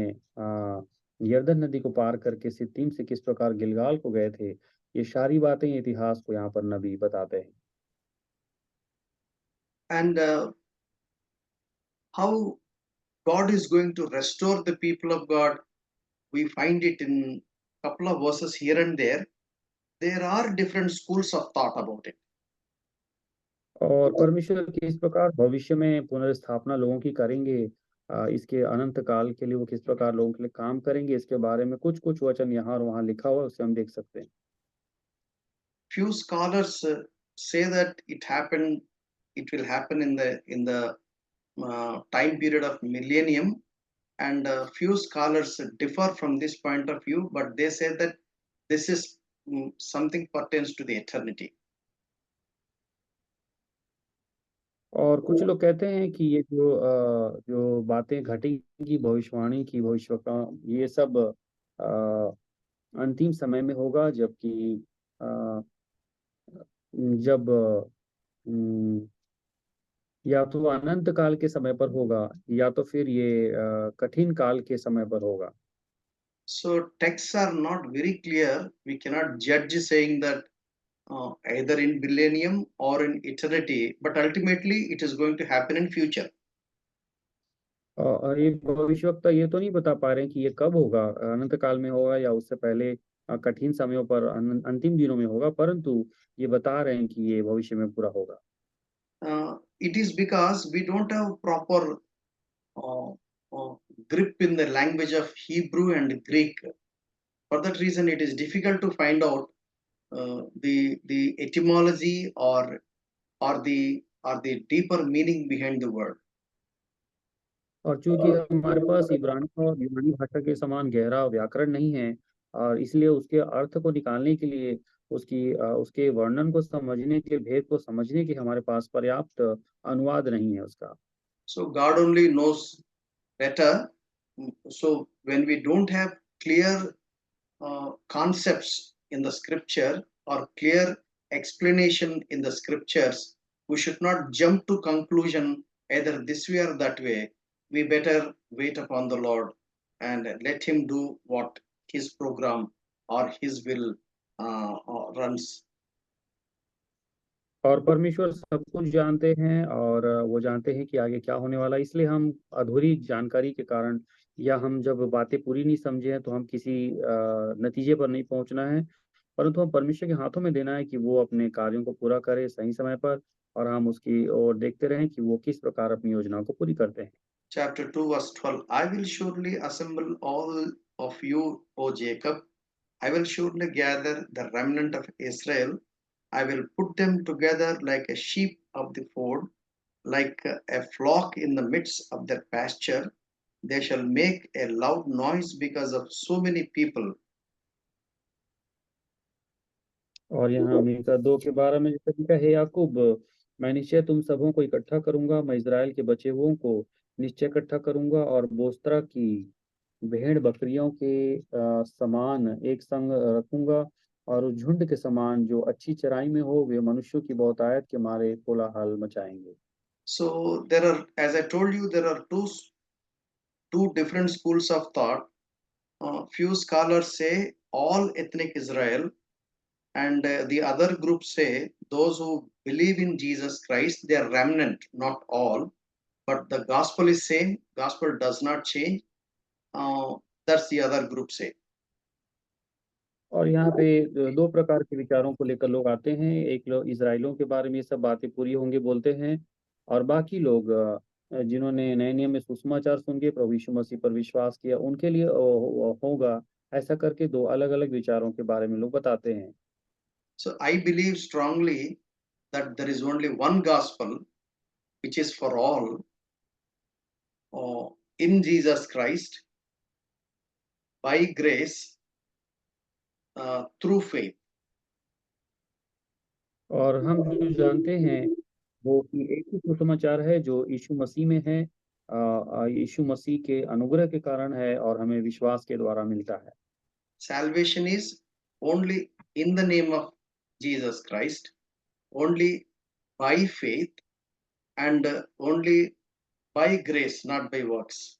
Speaker 2: यरदन नदी को पार करके सित्तीम से किस प्रकार गिलगाल को गए थे। ये सारी बातें इतिहास को यहाँ पर नबी बताते हैं।
Speaker 1: And how God is going to restore the people of God, we find it in couple of verses here and there are different schools of thought about it.
Speaker 2: और परमेश्वर किस प्रकार भविष्य में पुनर्स्थापना लोगों की करेंगे, इसके अनंत काल के लिए वो किस प्रकार लोगों के लिए काम करेंगे, इसके बारे में कुछ-कुछ वचन यहाँ और वहाँ लिखा हुआ है, उसे हम देख सकते हैं।
Speaker 1: Few scholars say that it will happen in the time period of millennium, and few scholars differ from this point of view, but they say that this is something pertains to the eternity.
Speaker 2: और कुछ लोग कहते हैं कि ये जो बातें घटेंगी भविष्यवाणी की भविष्यवक्ता, ये सब अंतिम समय में होगा, जबकि अ, जब उम, या तो अनंत काल के समय पर होगा या तो फिर ये कठिन काल के समय पर होगा।
Speaker 1: So texts are not very clear. We cannot judge saying that either in millennium or in eternity, but ultimately it is going to happen in future.
Speaker 2: और ये भविष्यवक्ता ये तो नहीं बता पा रहे हैं कि ये कब होगा, अनंत काल में होगा या उससे पहले कठिन समयों पर अंतिम दिनों में होगा, परंतु ये बता रहे हैं कि ये भविष्य में पूरा होगा।
Speaker 1: It is because we don't have proper uh, grip in the language of Hebrew and Greek. For that reason, it is difficult to find out the etymology or the deeper meaning behind the word.
Speaker 2: और चूंकि हमारे पास इब्रानी और यूनानी भाषा के समान गहरा व्याकरण नहीं है, और इसलिए उसके अर्थ को निकालने के लिए उसके वर्णन को समझने के भेद को समझने के हमारे पास पर्याप्त अनुवाद नहीं है उसका।
Speaker 1: So God only knows better. So when we don't have clear concepts in the scripture or clear explanation in the scriptures, we should not jump to conclusion either this way or that way. We better wait upon the Lord and let Him do what His program or His will runs.
Speaker 2: और परमेश्वर सब कुछ जानते हैं और वो जानते हैं कि आगे क्या होने वाला है, इसलिए हम अधूरी जानकारी के कारण या हम जब बातें पूरी नहीं समझे हैं तो हम किसी नतीजे पर नहीं पहुंचना है, परंतु हम परमेश्वर के हाथों में देना है कि वो अपने कार्यों को पूरा करे सही समय पर, और हम उसकी ओर देखते रहें कि वो किस प्रकार अपनी योजनाओं को पूरी करते हैं।
Speaker 1: Chapter 2, verse 12. I will surely assemble all of you, O Jacob. I will surely gather the remnant of Israel. I will put them together like a sheep of the fold, like a flock in the midst of their pasture. They shall make a loud noise because of so many people.
Speaker 2: और यहाँ मीका 2 के 12 में जैसे लिखा है, याकूब, मैं निश्चय तुम सबों को इकट्ठा करूंगा, मैं इज़राइल के बचे हुओं को निश्चय इकट्ठा करूंगा, और बोस्त्रा की भेड़ बकरियों के समान एक संग रखूंगा, और उस झुंड के समान जो अच्छी चराई में हो, वे मनुष्यों की बहुतायत के मारे कोलाहल मचाएंगे।
Speaker 1: So there are, as I told you, there are two different schools of thought. Few scholars say all ethnic Israel, and the other group say those who believe in Jesus Christ, they are remnant, not all, but the gospel is same, gospel does not change. That's the other group say.
Speaker 2: और यहाँ पे 2 प्रकार के विचारों को लेकर लोग आते हैं। एक लोग इज़राइलियों के बारे में ये सब बातें पूरी होंगी बोलते हैं, और बाकी लोग जिन्होंने नए नियम में सुसमाचार सुन के प्रभु यीशु मसीह पर विश्वास किया, उनके लिए होगा। ऐसा करके 2 अलग-अलग विचारों के बारे में लोग बताते हैं।
Speaker 1: So I believe strongly that there is only one gospel which is for all, in Jesus Christ, by grace, through faith.
Speaker 2: और हम जो जानते हैं वो कि एक ही सुसमाचार है जो यीशु मसीह में है, यीशु मसीह के अनुग्रह के कारण है और हमें विश्वास के द्वारा मिलता है।
Speaker 1: Salvation is only in the name of Jesus Christ, only by faith, and only by grace, not by works.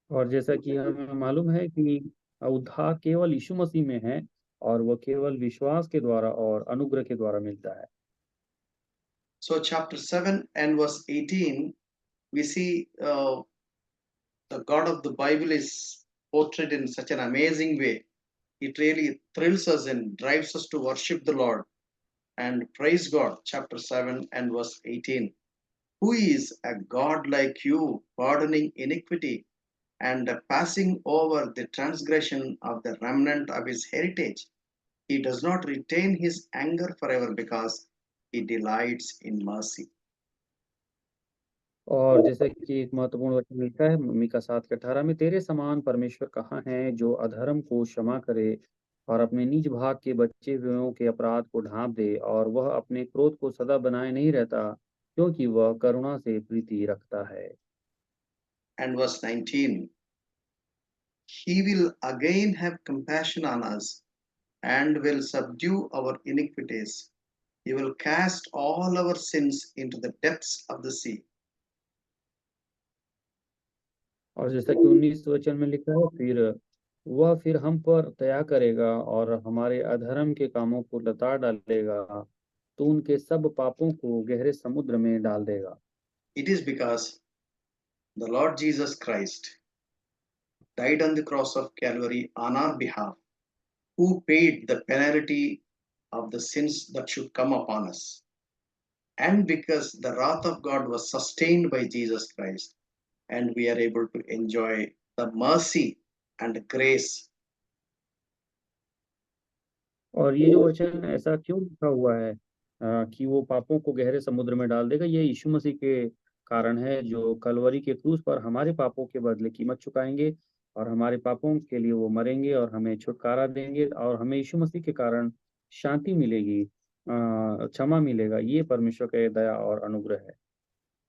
Speaker 2: और जैसा कि हमें मालूम है कि उद्धार केवल यीशु मसीह में है, और वो केवल विश्वास के द्वारा और अनुग्रह के द्वारा मिलता है।
Speaker 1: So, chapter 7 and verse 18, we see the God of the Bible is portrayed in such an amazing way. it really thrills us and drives us to worship the Lord and praise God. Chapter 7 and verse 18. Who is a God like you, pardoning iniquity and passing over the transgression of the remnant of his heritage? He does not retain his anger forever because he delights in mercy.
Speaker 2: और जैसे कि एक महत्वपूर्ण वचन मिलता है मीका 7 के 18 में, तेरे समान परमेश्वर कहाँ है जो अधर्म को क्षमा करे और अपने निज भाग के बचे हुओं के अपराध को ढाँप दे, और वह अपने क्रोध को सदा बनाए नहीं रहता, क्योंकि वह करुणा से प्रीति रखता है।
Speaker 1: And verse 19. He will again have compassion on us and will subdue our iniquities. He will cast all our sins into the depths of the sea.
Speaker 2: और जैसा कि 19 वचन में लिखा है, फिर हम पर दया करेगा और हमारे अधर्म के कामों को लताड़ डालेगा, तो उनके सब पापों को गहरे समुद्र में डाल देगा।
Speaker 1: It is because the Lord Jesus Christ died on the cross of Calvary on our behalf, who paid the penalty of the sins that should come upon us. And because the wrath of God was sustained by Jesus Christ, and we are able to enjoy the mercy and grace.
Speaker 2: और ये जो वचन ऐसा क्यों लिखा हुआ है कि वो पापों को गहरे समुद्र में डाल देगा, ये यीशु मसीह के कारण है, जो कलवरी के क्रूस पर हमारे पापों के बदले कीमत चुकाएंगे और हमारे पापों के लिए वो मरेंगे और हमें छुटकारा देंगे और हमें यीशु मसीह के कारण शांति मिलेगी, क्षमा मिलेगा। ये परमेश्वर का दया और अनुग्रह है।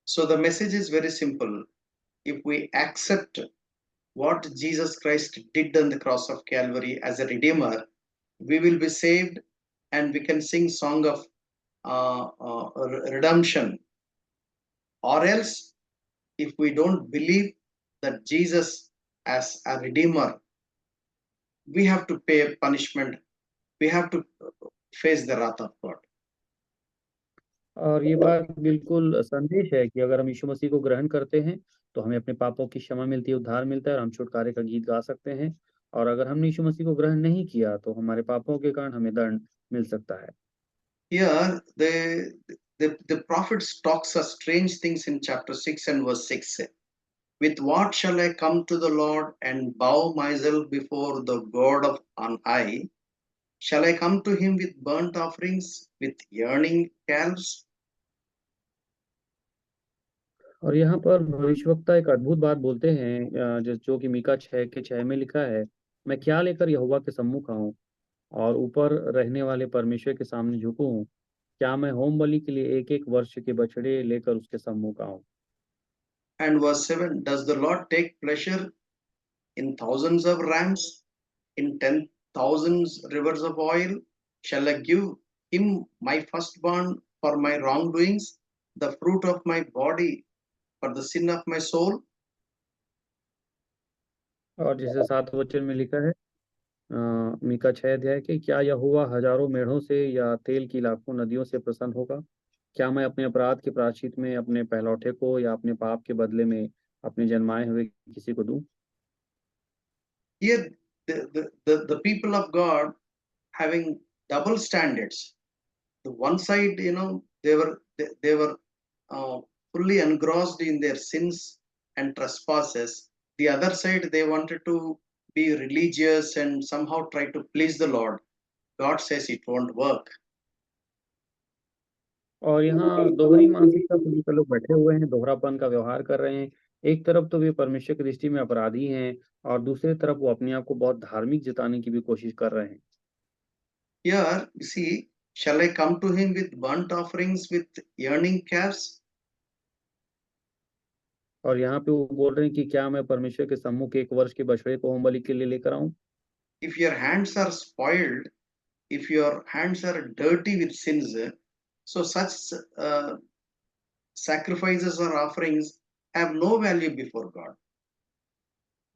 Speaker 1: So the message is very simple. If we accept what Jesus Christ did on the cross of Calvary as a redeemer, we will be saved and we can sing song of redemption. Or else, if we don't believe that Jesus as a redeemer, we have to pay punishment. We have to face the wrath of God.
Speaker 2: और ये बात बिल्कुल संदेश है कि अगर हम यीशु मसीह को ग्रहण करते हैं, तो हमें अपने पापों की क्षमा मिलती है, उद्धार मिलता है और हम छुटकारे का गीत गा सकते हैं। और अगर हमने यीशु मसीह को ग्रहण नहीं किया, तो हमारे पापों के कारण हमें दंड मिल सकता है।
Speaker 1: Here, the prophets talks of strange things in chapter 6 and verse 6. With what shall I come to the Lord and bow myself before the God of on high? Shall I come to him with burnt offerings, with yearning calves?
Speaker 2: और यहाँ पर भविष्यवक्ता एक अद्भुत बात बोलते हैं, जो कि मीका 6 के 6 में लिखा है, मैं क्या लेकर यहोवा के सम्मुख आऊँ और ऊपर रहने वाले परमेश्वर के सामने झुकूँ? क्या मैं होम बलि के लिए 1-1 वर्ष के बछड़े लेकर उसके सम्मुख आऊँ?
Speaker 1: And verse 7. Does the Lord take pleasure in thousands of rams, in 10,000 rivers of oil? Shall I give him my firstborn for my wrongdoings, the fruit of my body for the sin of my soul?
Speaker 2: और जैसे 7 वचन में लिखा है, मीका 6 अध्याय के, क्या यहोवा हजारों मेढ़ों से या तेल की लाखों नदियों से प्रसन्न होगा? क्या मैं अपने अपराध के प्रायश्चित में अपने पहलौठे को या अपने पाप के बदले में अपने जन्माए हुए किसी को दूं?
Speaker 1: Here, the people of God having double standards. The one side, they were fully engrossed in their sins and trespasses. The other side, they wanted to be religious and somehow try to please the Lord. God says it won't work.
Speaker 2: और यहाँ दोहरी मानसिकता से लेकर लोग बैठे हुए हैं, दोहरापन का व्यवहार कर रहे हैं। एक तरफ तो वे परमेश्वर की दृष्टि में अपराधी हैं और दूसरी तरफ वो अपने आप को बहुत धार्मिक जताने की भी कोशिश कर रहे हैं।
Speaker 1: Here, you see, shall I come to him with burnt offerings, with yearning calves?
Speaker 2: और यहाँ पे वो बोल रहे हैं कि क्या मैं परमेश्वर के सम्मुख 1 वर्ष के बछड़े को होमबलि के लिए लेकर आऊँ?
Speaker 1: If your hands are spoiled, if your hands are dirty with sins, so such sacrifices or offerings have no value before God.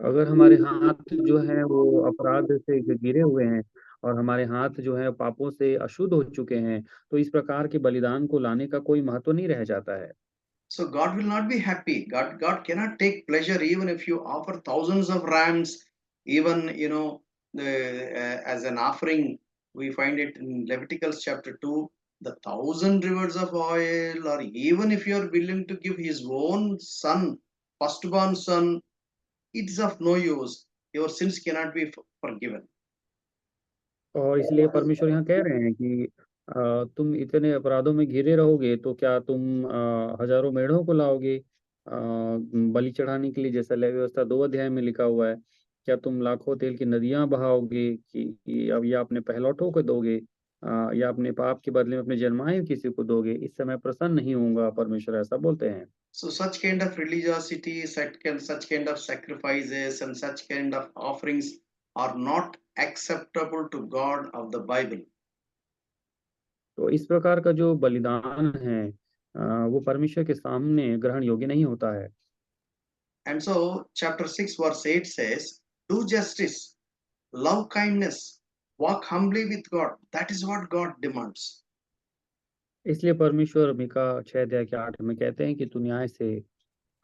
Speaker 2: अगर हमारे हाथ जो हैं वो अपराध से घिरे हुए हैं और हमारे हाथ जो हैं पापों से अशुद्ध हो चुके हैं, तो इस प्रकार के बलिदान को लाने का कोई महत्व नहीं रह जाता है।
Speaker 1: So God will not be happy. God cannot take pleasure even if you offer thousands of rams, even as an offering. We find it in Leviticus chapter 2, the 1,000 rivers of oil, or even if you are willing to give his own son, firstborn son, it's of no use. Your sins cannot be forgiven.
Speaker 2: और इसलिए परमेश्वर यहाँ कह रहे हैं कि तुम इतने अपराधों में घिरे रहोगे तो क्या तुम हजारों मेढ़ों को लाओगे बलि चढ़ाने के लिए, जैसा लेवी व्यवस्था 2 अध्याय में लिखा हुआ है। क्या तुम लाखों तेल की नदियां बहाओगे कि अब या अपने पहलौठों को दोगे या अपने पाप के बदले में अपने जन्माए हुए किसी को दोगे, इस समय प्रसन्न नहीं होऊंगा, परमेश्वर ऐसा बोलते हैं।
Speaker 1: So such kind of religiosity, such kind of sacrifices, and such kind of offerings are not acceptable to God of the Bible.
Speaker 2: तो इस प्रकार का जो बलिदान है वो परमेश्वर के सामने ग्रहण योग्य नहीं होता है।
Speaker 1: And so, chapter 6, verse 8 says, do justice, love kindness, walk humbly with God. That is what God demands.
Speaker 2: इसलिए परमेश्वर मीका 6 अध्याय के 8 में कहते हैं कि तू न्याय से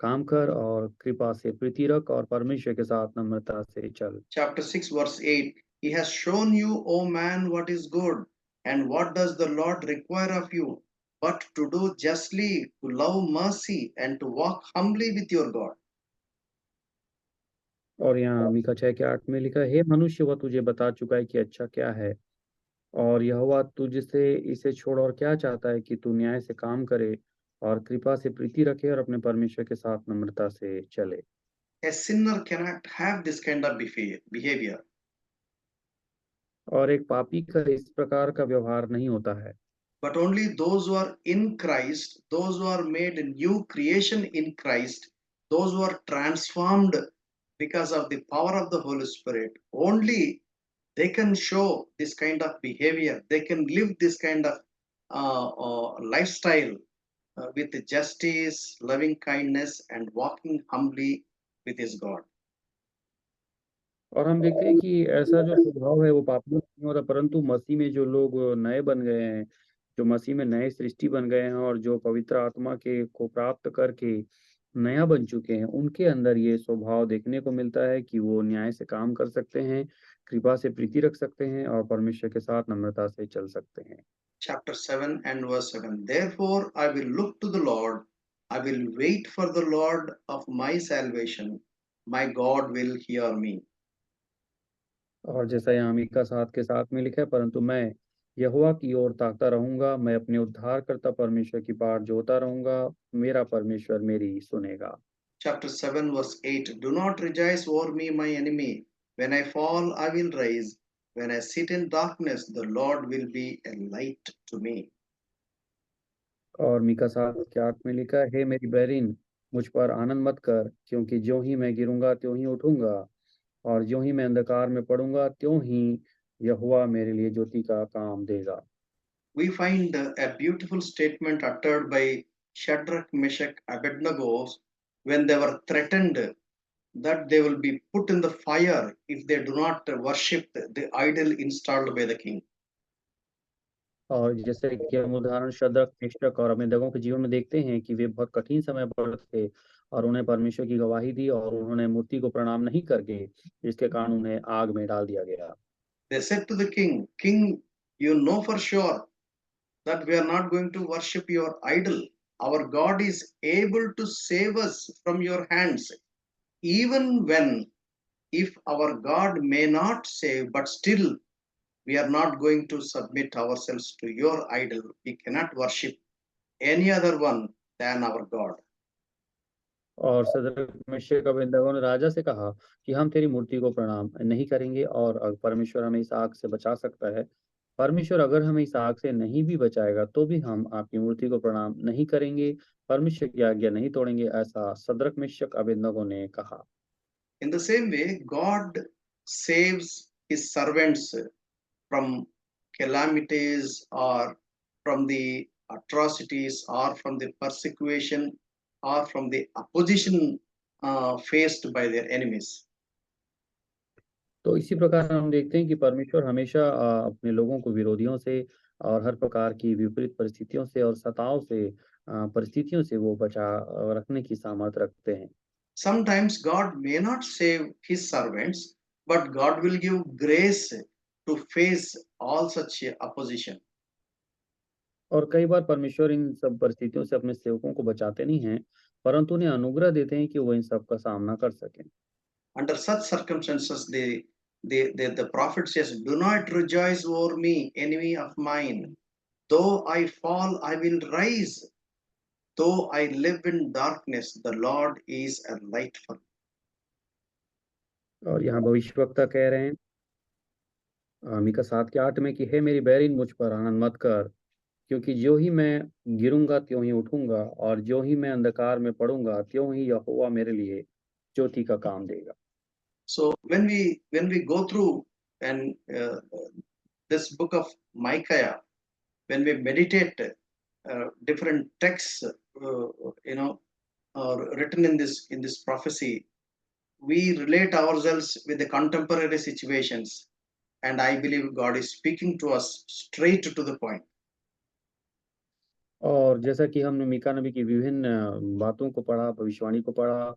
Speaker 2: काम कर और कृपा से प्रीति रख और परमेश्वर के साथ नम्रता से चल।
Speaker 1: Chapter 6, verse 8, he has shown you, O man, what is good, and what does the Lord require of you, but to do justly, to love mercy, and to walk humbly with your God.
Speaker 2: और यहाँ मीका 6 के 8 में लिखा है, हे मनुष्य, वह तुझे बता चुका है कि अच्छा क्या है, और यहोवा तुझसे इसे छोड़ और क्या चाहता है कि तू न्याय से काम करे और कृपा से प्रीति रखे और अपने परमेश्वर के साथ नम्रता से चले।
Speaker 1: A sinner cannot have this kind of behavior.
Speaker 2: और एक पापी का इस प्रकार का व्यवहार नहीं होता है।
Speaker 1: But only those who are in Christ, those who are made a new creation in Christ, those who are transformed because of the power of the Holy Spirit, only they can show this kind of behavior. They can live this kind of lifestyle with justice, loving kindness, and walking humbly with his God.
Speaker 2: और हम देखते हैं कि ऐसा जो स्वभाव है वो पापियों में नहीं होता, परंतु मसीह में जो लोग नए बन गए हैं, जो मसीह में नए सृष्टि बन गए हैं और जो पवित्र आत्मा के को प्राप्त करके नया बन चुके हैं, उनके अंदर ये स्वभाव देखने को मिलता है कि वो न्याय से काम कर सकते हैं, कृपा से प्रीति रख सकते हैं और परमेश्वर के साथ नम्रता से चल सकते हैं।
Speaker 1: Chapter 7 and verse 7. Therefore, I will look to the Lord. I will wait for the Lord of my salvation. My God will hear me.
Speaker 2: और जैसा यहाँ मीका 7 के 7 में लिखा है, परंतु मैं यहोवा की ओर ताकता रहूंगा, मैं अपने उद्धारकर्ता परमेश्वर की बाट जोहता रहूंगा, मेरा परमेश्वर मेरी सुनेगा।
Speaker 1: Chapter 7, verse 8. Do not rejoice over me, my enemy. When I fall, I will rise. When I sit in darkness, the Lord will be a light to me.
Speaker 2: और मीका 7 के 8 में लिखा है, हे मेरी बैरिन, मुझ पर आनंद मत कर, क्योंकि ज्यों ही मैं गिरूंगा त्यों ही उठूंगा, और ज्यों ही मैं अंधकार में पड़ूंगा त्यों ही यहोवा मेरे लिए ज्योति का काम देगा।
Speaker 1: We find a beautiful statement uttered by Shadrach, Meshach, Abednego when they were threatened that they will be put in the fire if they do not worship the idol installed by the king.
Speaker 2: और जैसे कि हम उदाहरण शद्रक, मेशक और अबेदनगो के जीवन में देखते हैं कि वे बहुत कठिन समय पर थे और उन्हें परमेश्वर की गवाही दी और उन्होंने मूर्ति को प्रणाम नहीं करके, जिसके कारण उन्हें आग में डाल दिया गया।
Speaker 1: They said to the king, King, you know for sure that we are not going to worship your idol. Our God is able to save us from your hands, even when, if our God may not save, but still we are not going to submit ourselves to your idol. We cannot worship any other one than our God.
Speaker 2: और शद्रक, मेशक, अबेदनगो ने राजा से कहा कि हम तेरी मूर्ति को प्रणाम नहीं करेंगे और परमेश्वर हमें इस आग से बचा सकता है। परमेश्वर अगर हमें इस आग से नहीं भी बचाएगा तो भी हम आपकी मूर्ति को प्रणाम नहीं करेंगे, परमेश्वर की आज्ञा नहीं तोड़ेंगे, ऐसा शद्रक, मेशक, अबेदनगो ने कहा।
Speaker 1: In the same way, God saves his servants from calamities or from the atrocities or from the persecution or from the opposition faced by their enemies.
Speaker 2: तो इसी प्रकार हम देखते हैं कि परमेश्वर हमेशा अपने लोगों को विरोधियों से और हर प्रकार की विपरीत परिस्थितियों से और सताव से परिस्थितियों से वो बचा रखने की सामर्थ रखते हैं।
Speaker 1: Sometimes God may not save his servants, but God will give grace to face all such opposition.
Speaker 2: और कई बार परमेश्वर इन सब परिस्थितियों से अपने सेवकों को बचाते नहीं हैं, परंतु उन्हें अनुग्रह देते हैं कि वो इन सब का सामना कर सकें।
Speaker 1: Under such circumstances, the prophet says, "Do not rejoice over me, enemy of mine. Though I fall, I will rise. Though I live in darkness, the Lord is a light for me."
Speaker 2: और यहाँ भविष्यवक्ता कह रहे हैं मीका 7:8 में कि हे मेरी बैरिन मुझ पर आनंद मत कर, क्योंकि ज्यों ही मैं गिरूँगा त्यों ही उठूँगा, और ज्यों ही मैं अंधकार में पड़ूँगा त्यों ही यहोवा मेरे लिए ज्योति का काम देगा।
Speaker 1: So when we go through and this book of Micaiah, when we meditate different texts, written in this prophecy, we relate ourselves with the contemporary situations, and I believe God is speaking to us straight to the point.
Speaker 2: और जैसा कि हमने मीका नबी की विभिन्न बातों को पढ़ा, भविष्यवाणी को पढ़ा,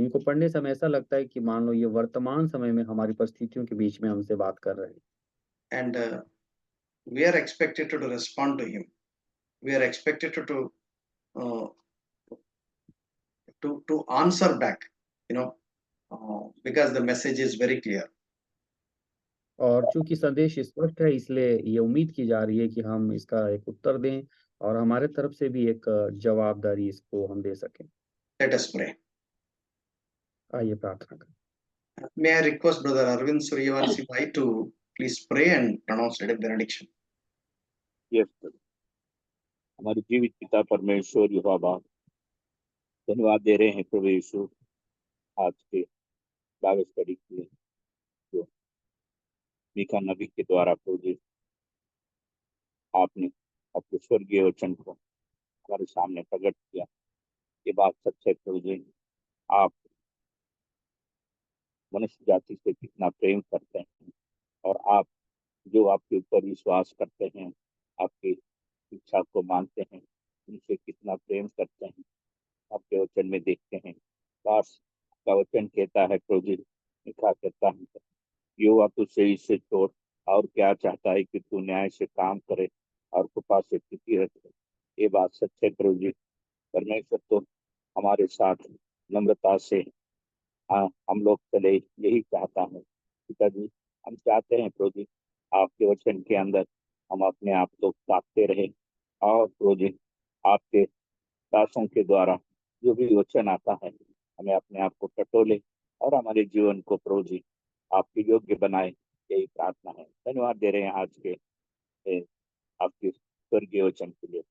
Speaker 2: इनको पढ़ने से हमें ऐसा लगता है कि मान लो ये वर्तमान समय में हमारी परिस्थितियों के बीच में हमसे बात कर रहे हैं।
Speaker 1: And we are expected to respond to him. We are expected uh, to answer back, because the message is very clear.
Speaker 2: और चूँकि संदेश स्पष्ट है, इसलिए ये उम्मीद की जा रही है कि हम इसका एक उत्तर दें और हमारे तरफ से भी एक जवाबदारी इसको हम दे सकें।
Speaker 1: Let us pray.
Speaker 2: आइए प्रार्थना करें।
Speaker 1: May I request Brother Arvind Suryavanshi Bhai to please pray and pronounce the benediction.
Speaker 3: Yes हमारे जीवित पिता परमेश्वर यहोवा बाप, धन्यवाद दे रहे हैं प्रभु यीशु आज के बाइबल स्टडी के लिए जो मीका नबी के द्वारा प्रभु जी आपने अपने स्वर्गीय वचन को हमारे सामने प्रकट किया। ये बात सच है प्रभु जी, आप मनुष्य जाति से कितना प्रेम करते हैं और आप जो आपके ऊपर विश्वास करते हैं, आपकी इच्छा को मानते हैं, उनसे कितना प्रेम करते हैं आपके वचन में देखते हैं। काश का वचन कहता है प्रभु जी, लिखा कहता है युवा तुझसे इससे छोड़ और क्या चाहता है कि तू न्याय से काम करे और कृपा से टिकी रखे। ये बात सच है प्रभु जी। परमेश्वर तो हमारे साथ नम्रता से हम लोग चले, यही चाहता है पिताजी। हम चाहते हैं प्रभु जी आपके वचन के अंदर हम अपने आप को ताकते रहे और प्रभु जी आपके दासों के द्वारा जो भी वचन आता है हमें अपने आप को टटोले और हमारे जीवन को प्रभु जी आपके योग्य बनाए, यही प्रार्थना है। धन्यवाद दे रहे हैं आज के आपके स्वर्गीय वचन के लिए।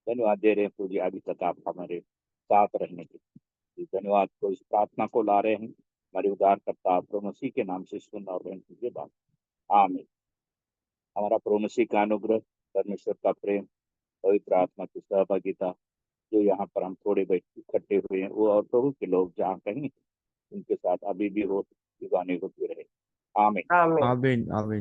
Speaker 3: धन्यवाद दे रहे हैं प्रभु जी अभी तक आप हमारे साथ रहने के लिए। धन्यवाद को इस प्रार्थना को ला रहे हैं हमारे उद्धारकर्ता प्रभु मसीह के नाम से सुन और रहने कीजिए बात। आमीन। हमारा प्रभु मसीह का अनुग्रह, परमेश्वर का प्रेम, पवित्र आत्मा की सहभागिता जो यहाँ पर हम थोड़े इकट्ठे हुए हैं वो और प्रभु के लोग जहाँ कहीं उनके साथ अभी भी हो, दीवाने होते रहे। आमीन।
Speaker 4: आमीन।
Speaker 5: आमीन आमीन।